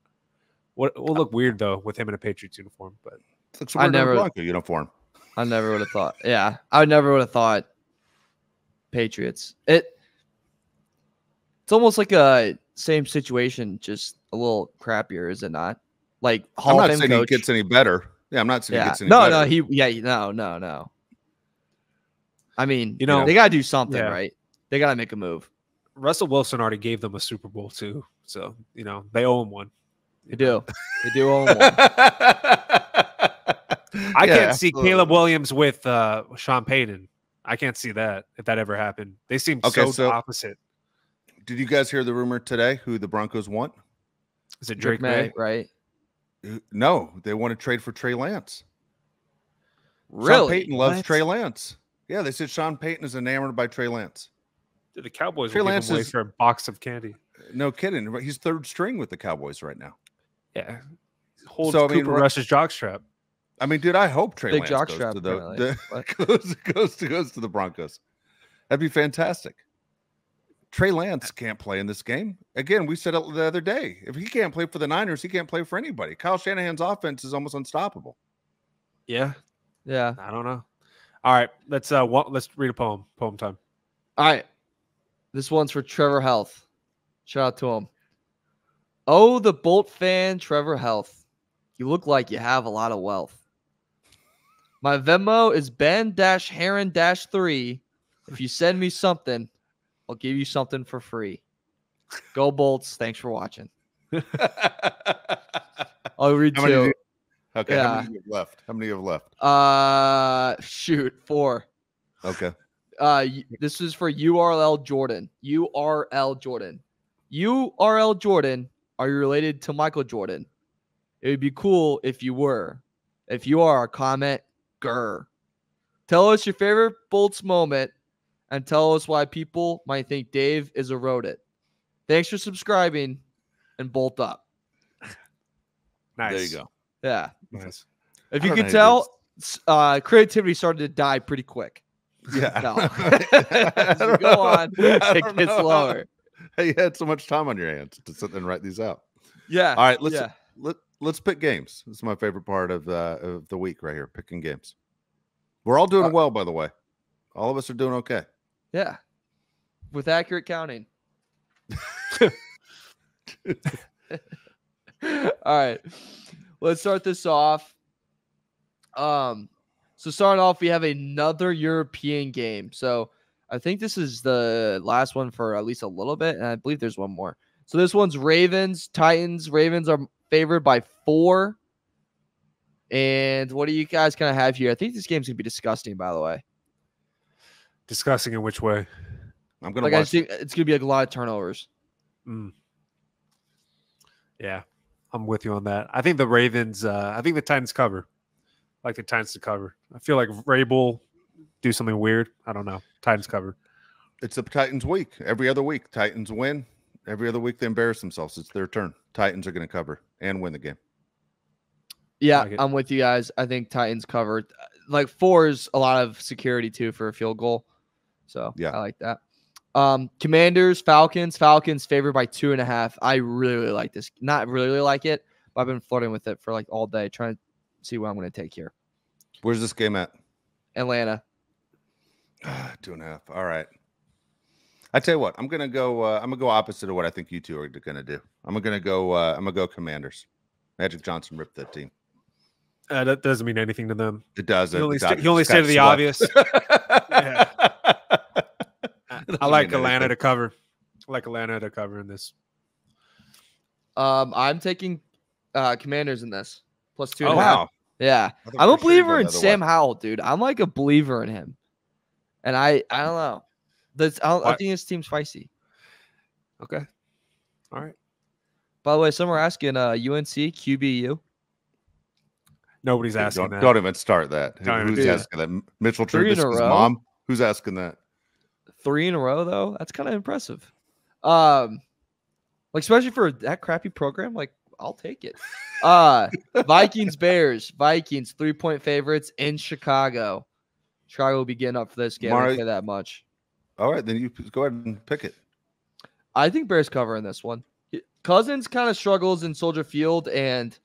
Will look weird, though, with him in a Patriots uniform. But looks weird in a Bronco uniform. I never would have thought. Yeah, I never would have thought Patriots. It's almost like a same situation, just a little crappier, is it not? Like Hall of Fame coach. I'm not saying he gets any better. Yeah, I'm not saying he gets any better. No. I mean, they got to do something, right? They got to make a move. Russell Wilson already gave them a Super Bowl, too. So, they owe him one. They do. They do owe him one. I can't see Caleb Williams with Sean Payton. I can't see that if that ever happened. They seem so opposite. Did you guys hear the rumor today who the Broncos want? Is it Drake May? Right? No, they want to trade for Trey Lance. Really? Sean Payton loves Trey Lance. Yeah, they said Sean Payton is enamored by Trey Lance. Dude, the Cowboys will give him away for a box of candy. No kidding. He's third string with the Cowboys right now. Yeah. Holds Cooper Rush's jockstrap. I mean, dude, I hope Trey Lance goes to the Broncos. That'd be fantastic. Trey Lance can't play in this game. Again, we said it the other day. If he can't play for the Niners, he can't play for anybody. Kyle Shanahan's offense is almost unstoppable. Yeah. Yeah. I don't know. All right, let's read a poem. Poem time. All right. This one's for Trevor Health. Shout out to him. Oh, the Bolt fan, Trevor Health. You look like you have a lot of wealth. My Venmo is Ben-Heron-3. If you send me something, I'll give you something for free. Go Bolts. Thanks for watching. I'll read two. Okay, yeah. How many do you have left? How many do you have left? Shoot, 4. Okay. This is for URL Jordan. URL Jordan. URL Jordan, are you related to Michael Jordan? It would be cool if you were. If you are, comment grr. Tell us your favorite Bolts moment and tell us why people might think Dave is a rodent. Thanks for subscribing and bolt up. Nice. There you go. Yeah. Nice. If you could tell, creativity started to die pretty quick. Yeah. No. As you go on, it gets lower. Hey, you had so much time on your hands to sit and write these out. Yeah. All right, let's pick games. This is my favorite part of the week right here, picking games. We're all doing well, by the way. All of us are doing okay. Yeah. With accurate counting. All right. Let's start this off. So starting off, we have another European game. So I think this is the last one for at least a little bit, and I believe there's one more. So this one's Ravens, Titans. Ravens are favored by 4. And what do you guys kind of have here? I think this game's gonna be disgusting, by the way. Disgusting in which way? I'm gonna watch. It's gonna be like a lot of turnovers. Yeah, I'm with you on that. I think the Ravens. I think the Titans cover. I like the Titans to cover. I feel like Vrabel do something weird. I don't know. Titans cover. It's the Titans week. Every other week, Titans win. Every other week, they embarrass themselves. It's their turn. Titans are going to cover and win the game. Yeah, I'm with you guys. I think Titans covered. Like 4 is a lot of security too for a field goal. So yeah, I like that. Commanders, Falcons. Falcons favored by 2.5. I really like this. Not really like it, but I've been flirting with it for like all day, trying to see what I'm going to take here. Where's this game at? Atlanta. 2.5. All right. I tell you what, I'm gonna go opposite of what I think you two are gonna do. I'm gonna go Commanders. Magic Johnson ripped that team. That doesn't mean anything to them. It doesn't. He only stated the obvious. Yeah. I like Atlanta to cover. I like Atlanta to cover in this. I'm taking Commanders in this plus 2.5. Wow. Yeah, I'm a believer in Sam Howell, dude. I'm like a believer in him, and I don't know. I think his team's feisty. Okay. All right. By the way, some are asking UNC QBU. Nobody's asking that. Don't even start that. Who's asking that? Mitchell Trubisky's mom? Who's asking that? 3 in a row, though? That's kind of impressive. Like, especially for that crappy program, like, I'll take it. Vikings, Bears. Vikings, 3-point favorites in Chicago. Chicago will be getting up for this game. I don't say that much. All right, then you go ahead and pick it. I think Bears cover in this one. Cousins kind of struggles in Soldier Field, and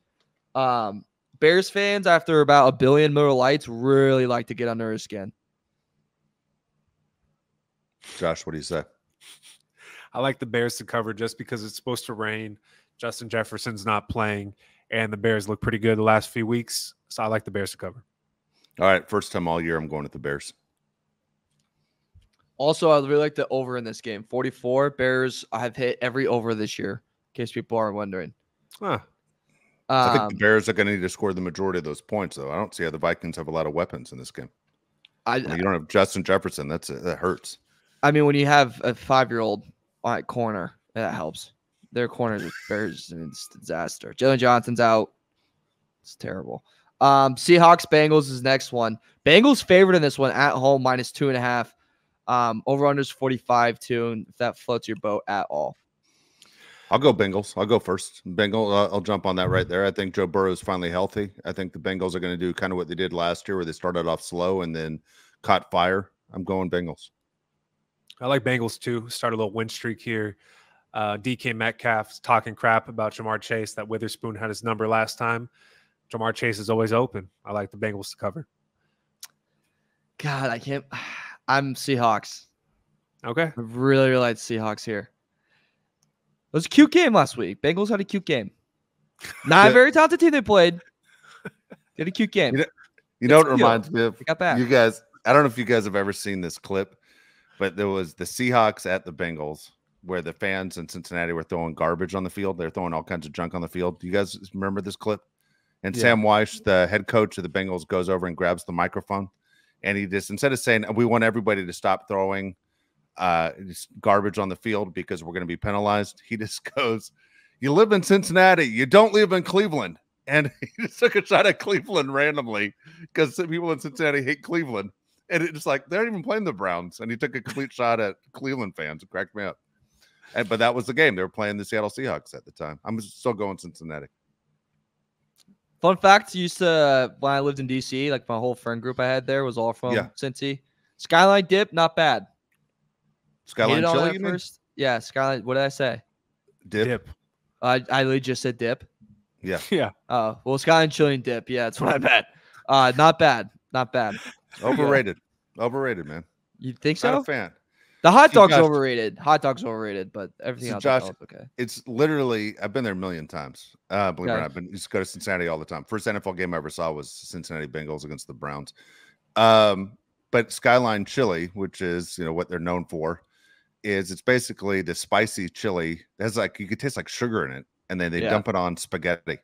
Bears fans, after about 1 billion Miller Lights, really like to get under his skin. Josh, what do you say? I like the Bears to cover just because it's supposed to rain. Justin Jefferson's not playing, and the Bears look pretty good the last few weeks, so I like the Bears to cover. All right, first time all year I'm going with the Bears. Also, I really like the over in this game. 44. Bears have hit every over this year, in case people are wondering. Huh. I think the Bears are going to need to score the majority of those points, though. I don't see how the Vikings have a lot of weapons in this game. You don't have Justin Jefferson. That hurts. I mean, when you have a 5-year-old at corner, that helps. Their corners with Bears, it's a disaster. Jalen Johnson's out. It's terrible. Seahawks, Bengals is next one. Bengals favored in this one at home, minus 2.5. Over-under's 45, too, and if that floats your boat at all. I'll go Bengals. I'll go first. I'll jump on that right there. I think Joe Burrow is finally healthy. I think the Bengals are going to do kind of what they did last year, where they started off slow and then caught fire. I'm going Bengals. I like Bengals, too. Start a little win streak here. DK Metcalf's talking crap about Jamar Chase, that Witherspoon had his number last time. Jamar Chase is always open. I like the Bengals to cover. God, I can't. I'm Seahawks. Okay. I really, really like Seahawks here. It was a cute game last week. Bengals had a cute game. Not a very talented team they played. They had a cute game. You know what it reminds me of? Got back. You guys, I don't know if you guys have ever seen this clip, but there was the Seahawks at the Bengals where the fans in Cincinnati were throwing garbage on the field. They're throwing all kinds of junk on the field. Do you guys remember this clip? And Sam Weiss, the head coach of the Bengals, goes over and grabs the microphone. And he just, instead of saying, we want everybody to stop throwing garbage on the field because we're going to be penalized, he just goes, you live in Cincinnati, you don't live in Cleveland. And he just took a shot at Cleveland randomly because people in Cincinnati hate Cleveland. And it's like, they're not even playing the Browns. And he took a complete shot at Cleveland fans. It cracked me up. But that was the game. They were playing the Seattle Seahawks at the time. I'm still going Cincinnati. Fun fact, used to, when I lived in D.C., like my whole friend group I had there was all from Cincy. Skyline dip, not bad. Skyline chili, first? Yeah, Skyline. What did I say? Dip. I literally just said dip. Yeah. Yeah. Well, Skyline chili and dip. Yeah, that's what I meant. Not bad. Not bad. Overrated. Overrated, man. You think so? Not a fan. The hot dog's overrated. Hot dog's overrated, but everything else Josh, is okay. It's literally, I've been there a million times. Believe it or not, I used to go to Cincinnati all the time. First NFL game I ever saw was Cincinnati Bengals against the Browns. But Skyline chili, which is, you know, what they're known for, it's basically the spicy chili. That's like, you could taste like sugar in it, and then they dump it on spaghetti.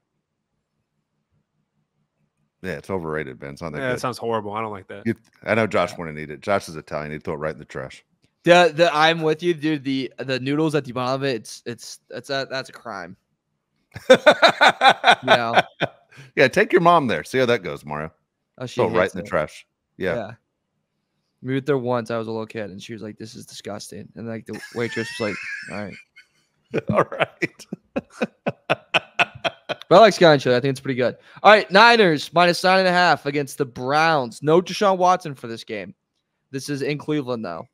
Yeah, it's overrated, Ben. It's not that good. That sounds horrible. I don't like that. I know Josh wouldn't eat it. Josh is Italian. He'd throw it right in the trash. I'm with you, dude. The noodles at the bottom of it, that's a crime. Yeah, take your mom there. See how that goes, Mario. Oh, she throw it right in the trash. Yeah. We were there once. I was a little kid, and she was like, "This is disgusting." And like the waitress was like, "All right, all right." But I like Skyline chili. I think it's pretty good. All right, Niners -9.5 against the Browns. No Deshaun Watson for this game. This is in Cleveland, though.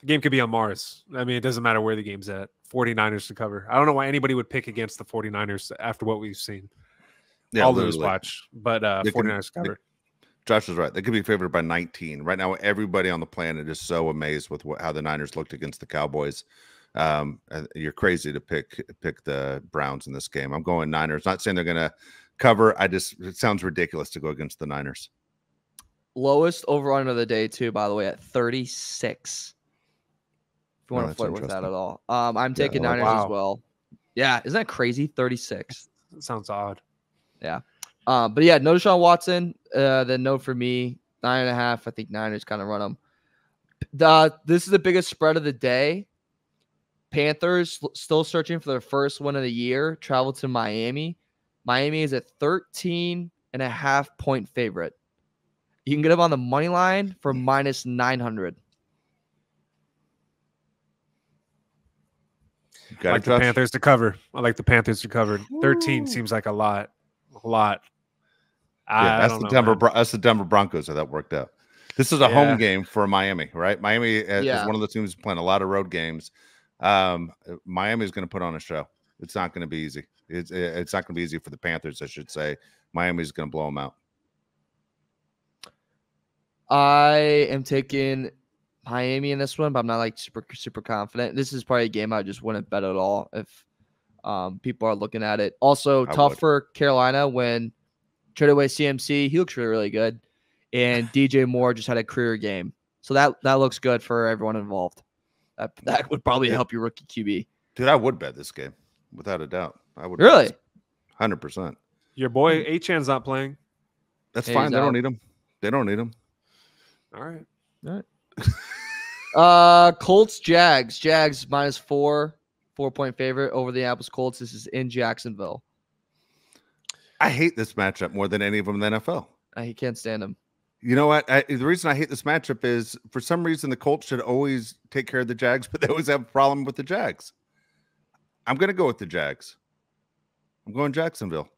The game could be on Mars. I mean, it doesn't matter where the game's at. 49ers to cover. I don't know why anybody would pick against the 49ers after what we've seen. Yeah, I'll lose watch, but 49ers to cover. Josh is right. They could be favored by 19. Right now, everybody on the planet is so amazed with how the Niners looked against the Cowboys. You're crazy to pick the Browns in this game. I'm going Niners. Not saying they're going to cover. It sounds ridiculous to go against the Niners. Lowest over-under of the day, too, by the way, at 36. If you want to flirt with that at all. I'm taking Niners as well. Yeah, isn't that crazy? 36. That sounds odd. Yeah. But yeah, no Deshaun Watson. Then no for me. 9.5. I think Niners kind of run them. This is the biggest spread of the day. Panthers still searching for their first win of the year. Travel to Miami. Miami is a 13.5-point favorite. You can get them on the money line for -900. I like the Panthers to cover. I like the Panthers to cover. 13 seems like a lot. A lot. That's the Denver Broncos that worked out. This is a home game for Miami, right? Miami is one of the teams playing a lot of road games. Miami is going to put on a show. It's not going to be easy. It's not going to be easy for the Panthers, I should say. Miami is going to blow them out. I am taking Miami in this one, but I'm not like super confident. This is probably a game I just wouldn't bet at all if people are looking at it. Also, tough for Carolina when trade away CMC. He looks really good, and DJ Moore just had a career game, so that looks good for everyone involved. That would probably help your rookie QB. Dude, I would bet this game without a doubt. I would really 100%. Your boy Achan's not playing. That's fine. They don't need him. They don't need him. All right. Colts Jags -4.point favorite over the Apples Colts. This is in Jacksonville. I hate this matchup more than any of them in the NFL. I can't stand them. You know what? The reason I hate this matchup is for some reason the Colts should always take care of the Jags, but they always have a problem with the Jags. I'm going to go with the Jags. I'm going Jacksonville.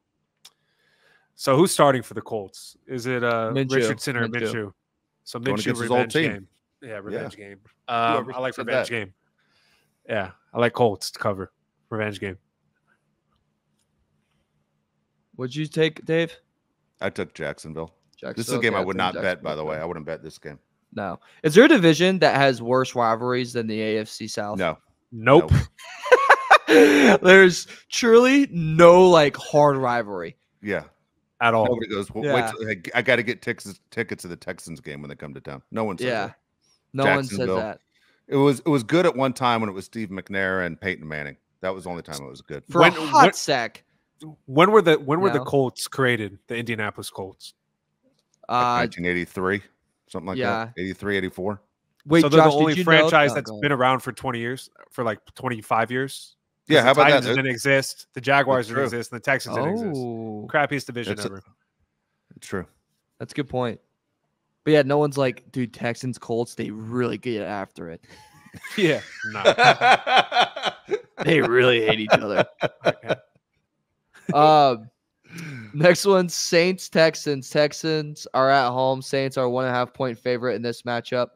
So who's starting for the Colts? Is it Richardson or Minshew? So Minshew revenge game. Yeah, revenge game. I like revenge game. Yeah, I like Colts to cover. Revenge game. What'd you take, Dave? I took Jacksonville. This is a game I would not bet, by the way. I wouldn't bet this game. No. Is there a division that has worse rivalries than the AFC South? No. Nope. There's truly no like hard rivalry. Yeah. at all. Nobody goes, well, wait till, I got to get tickets to the Texans game when they come to town. No one says that. No one says that. It was good at one time when it was Steve McNair and Peyton Manning. That was the only time it was good. For a hot sec. When were the Colts created? The Indianapolis Colts. Like 1983, something like that. 83, 84. Wait, so they're Josh, the only franchise that's been around for 20 years, for like 25 years. Yeah, how about Titans that? Didn't exist. The Jaguars didn't exist, and the Texans didn't exist. Crappiest division ever. It's true. That's a good point. But yeah, no one's like, dude, Texans, Colts, they really get after it. Yeah, no. They really hate each other. Next one, Saints, Texans. Texans are at home. Saints are 1.5-point favorite in this matchup.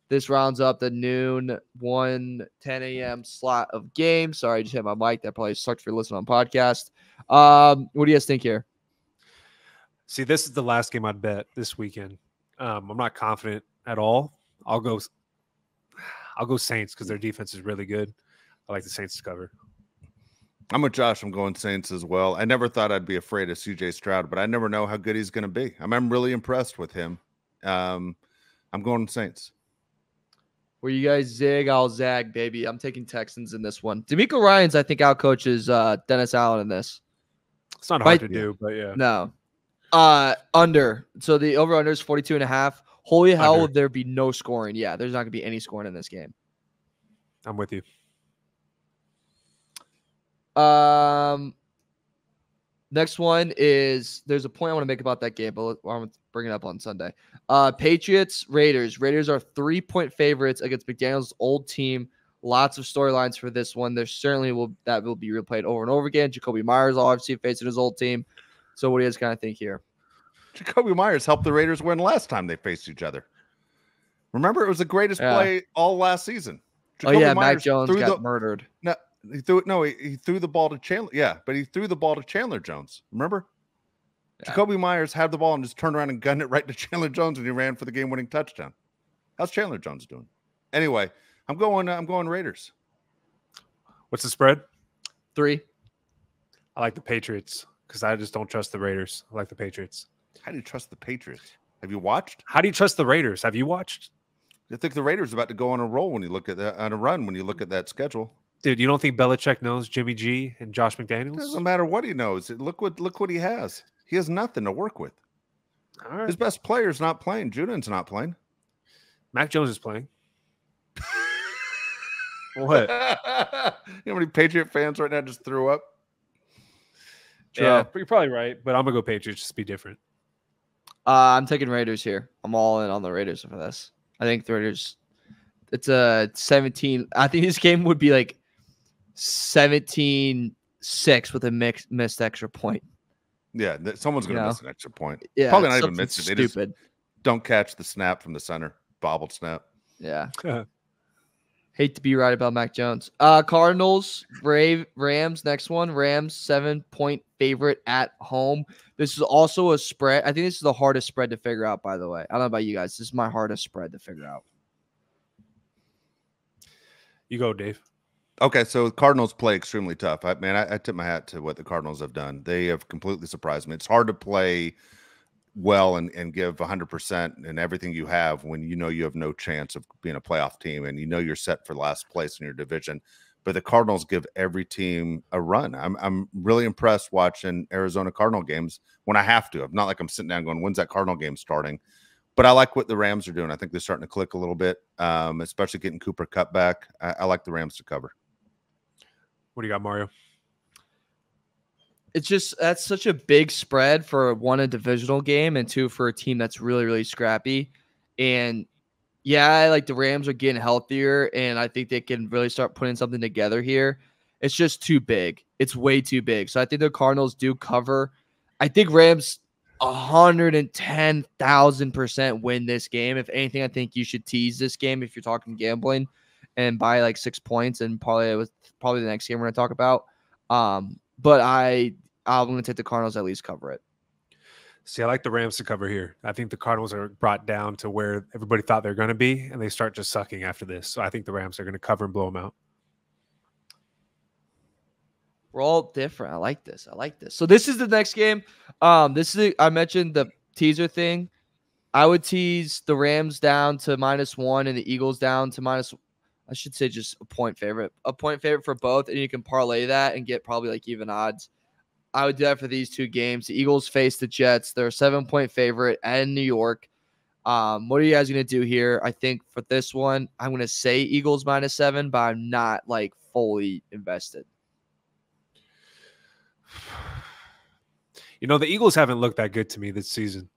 This rounds up the noon 10 a.m. slot of games. Sorry, I just hit my mic. That probably sucked for listening on podcast. What do you guys think here? See, this is the last game I'd bet this weekend. I'm not confident at all. I'll go Saints because their defense is really good. I like the Saints to cover. I'm with Josh. I'm going Saints as well. I never thought I'd be afraid of CJ Stroud, but I never know how good he's going to be. I'm really impressed with him. I'm going Saints. Where you guys zig, I'll zag, baby. I'm taking Texans in this one. D'Amico Ryans, I think, outcoaches Dennis Allen in this. It's not hard to do, but yeah. No. Under. So the over-under is 42.5. Holy hell, would there be no scoring? Yeah, there's not going to be any scoring in this game. I'm with you. Next one is there's a point I want to make about that game, but I'm going to bring it up on Sunday. Patriots, Raiders. Raiders are 3-point favorites against McDaniel's old team. Lots of storylines for this one. There certainly will be replayed over and over again. Jacoby Myers obviously facing his old team. So what do you guys kind of think here? Jacoby Myers helped the Raiders win last time they faced each other. Remember, it was the greatest play all last season. Jacoby Myers Mac Jones got murdered. No, he threw the ball to Chandler. Yeah, but he threw the ball to Chandler Jones. Remember? Yeah. Jacoby Myers had the ball and just turned around and gunned it right to Chandler Jones, and he ran for the game-winning touchdown. How's Chandler Jones doing? Anyway, I'm going Raiders. What's the spread? 3. I like the Patriots because I just don't trust the Raiders. I like the Patriots. How do you trust the Patriots? Have you watched? How do you trust the Raiders? Have you watched? I think the Raiders are about to go on a roll when you look at that on a run when you look at that schedule. Dude, you don't think Belichick knows Jimmy G and Josh McDaniels? It doesn't matter what he knows. Look what he has. He has nothing to work with. All right. His best player's not playing. Juden's not playing. Mac Jones is playing. What? You know how many Patriot fans right now just threw up? Yeah, you're probably right, but I'm gonna go Patriots just to be different. I'm taking Raiders here. I'm all in on the Raiders for this. I think the Raiders. It's a 17. I think this game would be like 17-6 with a missed extra point. Yeah, someone's gonna miss an extra point. Yeah, probably not even miss it. They stupid. just don't catch the snap from the center, bobbled snap. Yeah. Hate to be right about Mac Jones. Cardinals, Rams. Next one, Rams 7-point favorite at home. This is also a spread. I think this is the hardest spread to figure out. By the way, I don't know about you guys. This is my hardest spread to figure out. You go, Dave. Okay, so Cardinals play extremely tough. I tip my hat to what the Cardinals have done. They have completely surprised me. It's hard to play well and give 100% and everything you have when you know you have no chance of being a playoff team and you know you're set for last place in your division. But the Cardinals give every team a run. I'm really impressed watching Arizona Cardinal games when I have to. I'm not like I'm sitting down going, when's that Cardinal game starting? But I like what the Rams are doing. I think they're starting to click a little bit, especially getting Cooper Kupp back. I like the Rams to cover. What do you got, Mario? It's just that's such a big spread for one, a divisional game, and two, for a team that's really, really scrappy. And yeah, like the Rams are getting healthier, and I think they can really start putting something together here. It's just too big. It's way too big. So I think the Cardinals do cover. I think Rams 110,000% win this game. If anything, I think you should tease this game if you're talking gambling and buy like 6 points, and probably the next game we're going to talk about. But I'm going to take the Cardinals at least cover it. See, I like the Rams to cover here. I think the Cardinals are brought down to where everybody thought they're going to be, and they start just sucking after this. So I think the Rams are going to cover and blow them out. We're all different. I like this. So this is the next game. I mentioned the teaser thing. I would tease the Rams down to -1 and the Eagles down to I should say just a point favorite for both, and you can parlay that and get probably like even odds. I would do that for these two games. The Eagles face the Jets. They're a 7-point favorite in New York. What are you guys going to do here? I think for this one, I'm going to say Eagles -7, but I'm not like fully invested. You know, the Eagles haven't looked that good to me this season.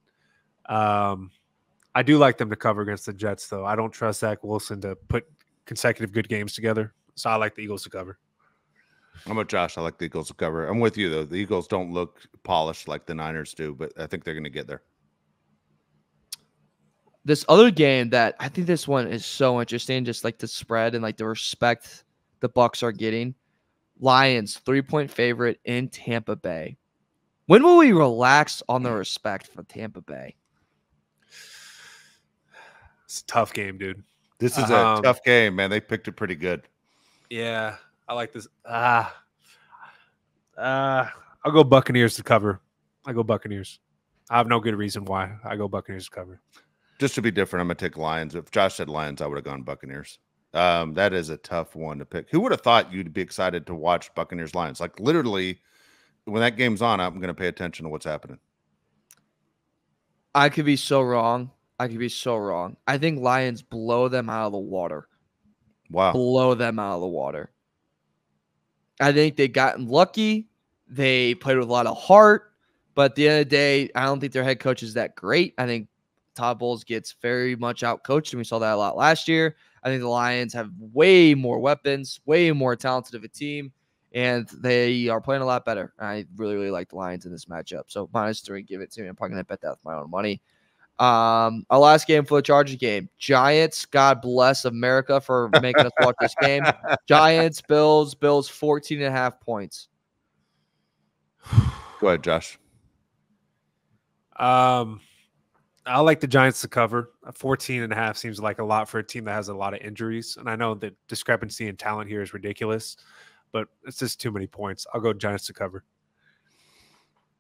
I do like them to cover against the Jets, though. I don't trust Zach Wilson to put consecutive good games together, so I like the Eagles to cover. I'm with Josh. I like the Eagles to cover. I'm with you, though. The Eagles don't look polished like the Niners do, but I think they're going to get there. This other game that I think this one is so interesting, just like the spread and like the respect the Bucs are getting. Lions 3-point favorite in Tampa Bay. When will we relax on the respect for Tampa Bay? It's a tough game, dude. This is a tough game, man. They picked it pretty good. Yeah, I like this. I'll go Buccaneers to cover. I go Buccaneers. I have no good reason why. I go Buccaneers to cover. Just to be different, I'm going to take Lions. If Josh said Lions, I would have gone Buccaneers. That is a tough one to pick. Who would have thought you'd be excited to watch Buccaneers Lions? Like literally, when that game's on, I'm going to pay attention to what's happening. I could be so wrong. I think Lions blow them out of the water. Wow. Blow them out of the water. I think they gotten lucky. They played with a lot of heart. But at the end of the day, I don't think their head coach is that great. I think Todd Bowles gets very much outcoached, and we saw that a lot last year. I think the Lions have way more weapons, way more talented of a team, and they are playing a lot better. I really, really like the Lions in this matchup. So -3, give it to me. I'm probably going to bet that with my own money. Our last game for the Chargers game. Giants, God bless America for making us watch this game. Giants, Bills 14.5 points. Go ahead, Josh. I like the Giants to cover. 14.5 seems like a lot for a team that has a lot of injuries. And I know the discrepancy in talent here is ridiculous, but it's just too many points. I'll go Giants to cover.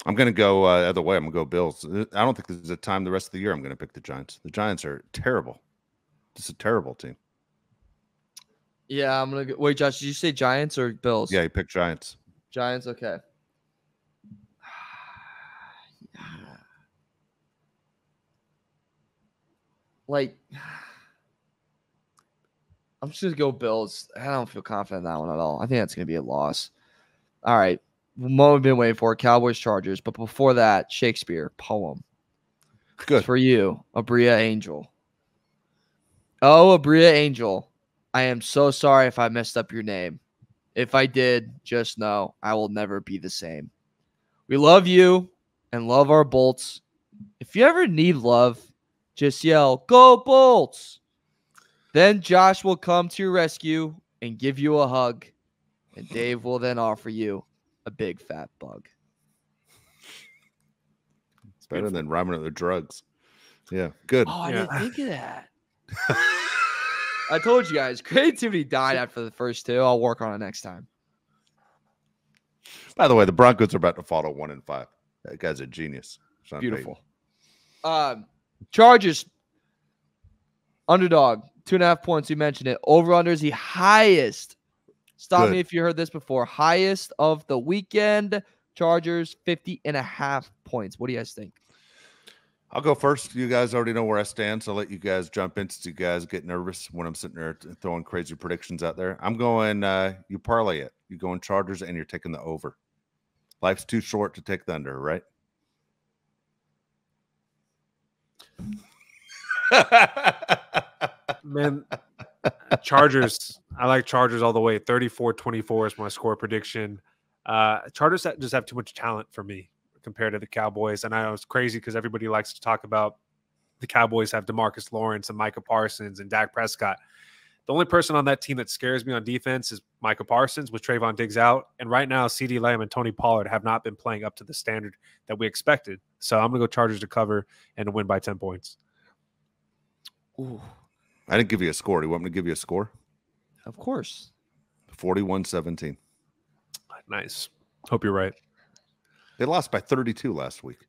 I'm going to go other way. I'm going to go Bills. I don't think there's a time the rest of the year I'm going to pick the Giants. The Giants are terrible. It's a terrible team. Yeah, I'm going to go. Wait, Josh, did you say Giants or Bills? Yeah, you picked Giants. Giants, okay. Like, I'm just going to go Bills. I don't feel confident in that one at all. I think that's going to be a loss. All right. What we've been waiting for, Cowboys, Chargers. But before that, Shakespeare, poem. Good. It's for you, Abria Angel. Oh, Abria Angel, I am so sorry if I messed up your name. If I did, just know I will never be the same. We love you and love our Bolts. If you ever need love, just yell, "Go Bolts!" Then Josh will come to your rescue and give you a hug. And Dave will then offer you a big fat bug. It's better than rhyming with drugs. Yeah, good. Oh, I didn't think of that. I told you guys, creativity died after the first two. I'll work on it next time. By the way, the Broncos are about to fall to 1-5. That guy's a genius. Sean Beautiful. Chargers, underdog, 2.5 points. You mentioned it. Over-under is the highest. Stop me if you heard this before. Highest of the weekend. Chargers, 50.5 points. What do you guys think? I'll go first. You guys already know where I stand, so I'll let you guys jump in since you guys get nervous when I'm sitting there throwing crazy predictions out there. I'm going, you parlay it. You're going Chargers, and you're taking the over. Life's too short to take the under, right? Man, Chargers. I like Chargers all the way. 34-24 is my score prediction. Chargers just have too much talent for me compared to the Cowboys. And I know it's crazy because everybody likes to talk about the Cowboys have DeMarcus Lawrence and Micah Parsons and Dak Prescott. The only person on that team that scares me on defense is Micah Parsons with Trayvon Diggs out. And right now, CeeDee Lamb and Tony Pollard have not been playing up to the standard that we expected. So I'm going to go Chargers to cover and to win by 10 points. Ooh. I didn't give you a score. Do you want me to give you a score? Of course. 41-17. Nice. Hope you're right. They lost by 32 last week.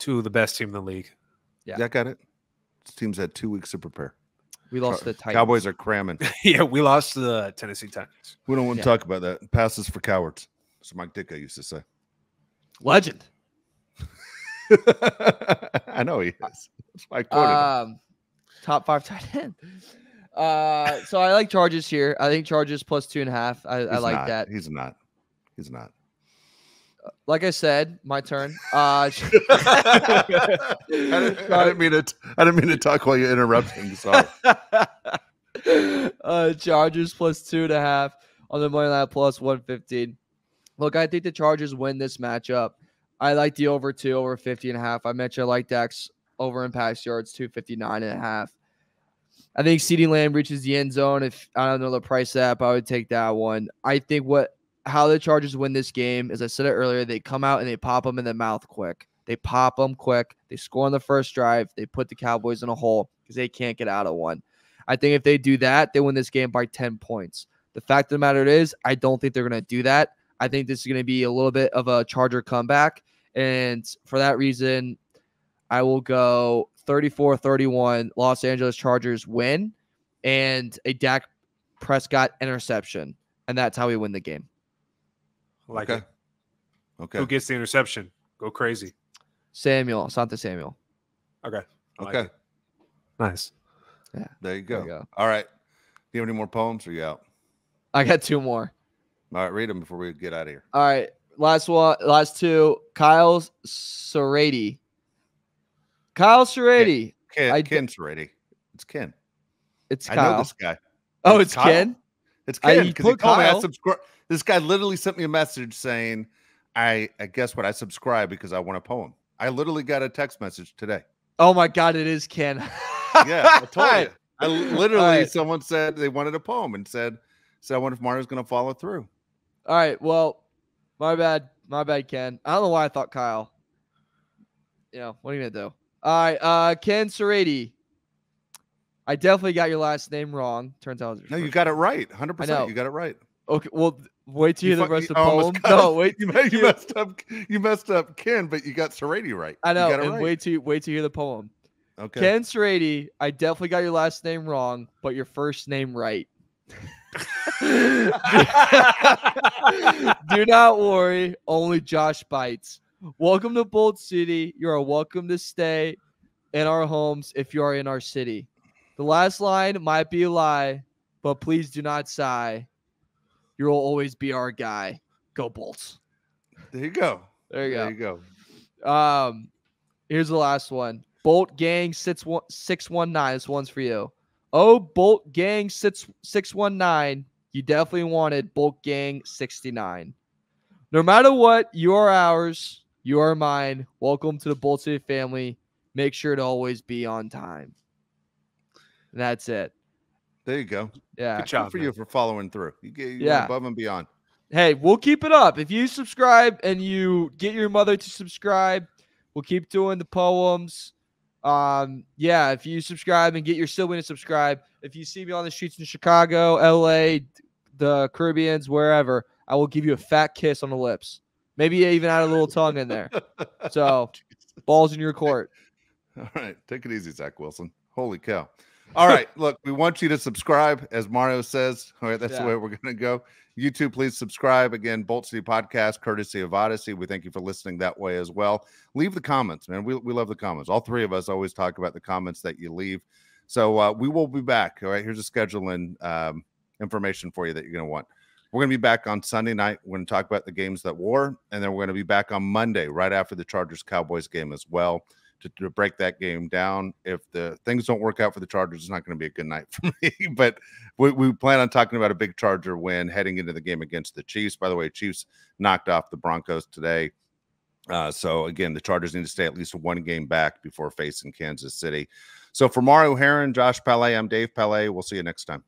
To the best team in the league. Yeah. I got it. This team's had 2 weeks to prepare. We lost to the Titans. Cowboys are cramming. Yeah, we lost to the Tennessee Titans. We don't want to talk about that. Passes for cowards. That's what Mike Ditka used to say. Legend. I know he is. That's why I quoted him. Top 5 tight end. So I like Chargers here. I think Chargers plus 2.5. I like that. He's not. He's not. Like I said, my turn. I didn't mean to talk while you interrupted me. Sorry. Chargers plus 2.5 on the money line plus 115. Look, I think the Chargers win this matchup. I like the over 2, over 50.5. I mentioned I like Dak's over in pass yards, 259.5. I think CeeDee Lamb reaches the end zone. If I don't know the price app, I would take that one. I think how the Chargers win this game, as I said it earlier, they come out and they pop them in the mouth quick. They pop them quick. They score on the first drive. They put the Cowboys in a hole because they can't get out of one. I think if they do that, they win this game by 10 points. The fact of the matter is, I don't think they're going to do that. I think this is going to be a little bit of a Charger comeback. And for that reason, I will go 34-31. Los Angeles Chargers win and a Dak Prescott interception. And that's how we win the game. Like it. Okay. Who gets the interception? Go crazy. Asante Samuel. Okay. Okay. Nice. Yeah. There you go. All right. Do you have any more poems or you out? I got 2 more. All right. Read them before we get out of here. All right. Last 2. Kyle Serrati. Ken Serrati. It's Ken. It's Kyle. I know this guy. Oh, it's Kyle? Ken? It's Ken because he told me I subscribe. This guy literally sent me a message saying, I guess what I subscribe because I want a poem. I literally got a text message today. Oh my God, it is Ken. Yeah, I told you. I literally, someone said they wanted a poem and said I wonder if Mario's going to follow through. All right. Well, my bad, Ken. I don't know why I thought Kyle. What are you going to do? All right. Ken Serrati. I definitely got your last name wrong. Turns out. No, you got it right. 100%. You got it right. Okay. Well, wait till you hear the rest of the poem. No, wait. You messed up Ken, but you got Serrati right. I know. And right. wait till you hear the poem. Okay. Ken Serrati, I definitely got your last name wrong, but your first name right. Do not worry. Only Josh bites. Welcome to Bold City. You are welcome to stay in our homes if you are in our city. The last line might be a lie, but please do not sigh. You will always be our guy. Go Bolts. There you go. There you go. Here's the last one. Bolt Gang 619. This one's for you. Oh, Bolt Gang 619. You definitely wanted Bolt Gang 69. No matter what, you are ours. You are mine. Welcome to the Bolt City family. Make sure to always be on time. And that's it. There you go. Yeah. Good job for you for following through. You went above and beyond. Hey, we'll keep it up. If you subscribe and you get your mother to subscribe, we'll keep doing the poems. If you subscribe and get your sibling to subscribe, if you see me on the streets in Chicago, LA, the Caribbeans, wherever, I will give you a fat kiss on the lips. Maybe even add a little tongue in there. So, balls in your court. All right. Take it easy, Zach Wilson. Holy cow. All right. Look, we want you to subscribe, as Mario says. All right. That's the way we're going to go. YouTube, please subscribe. Again, Bolt City Podcast, courtesy of Odyssey. We thank you for listening that way as well. Leave the comments, man. We love the comments. All 3 of us always talk about the comments that you leave. So we will be back. All right. Here's a scheduling information for you that you're going to want. We're going to be back on Sunday night. We're going to talk about the games that were, and then we're going to be back on Monday, right after the Chargers-Cowboys game as well, to break that game down. If the things don't work out for the Chargers, it's not going to be a good night for me. But we plan on talking about a big Charger win heading into the game against the Chiefs. By the way, Chiefs knocked off the Broncos today. So, again, the Chargers need to stay at least 1 game back before facing Kansas City. So, for Mario Heron, Josh Palais, I'm Dave Palais. We'll see you next time.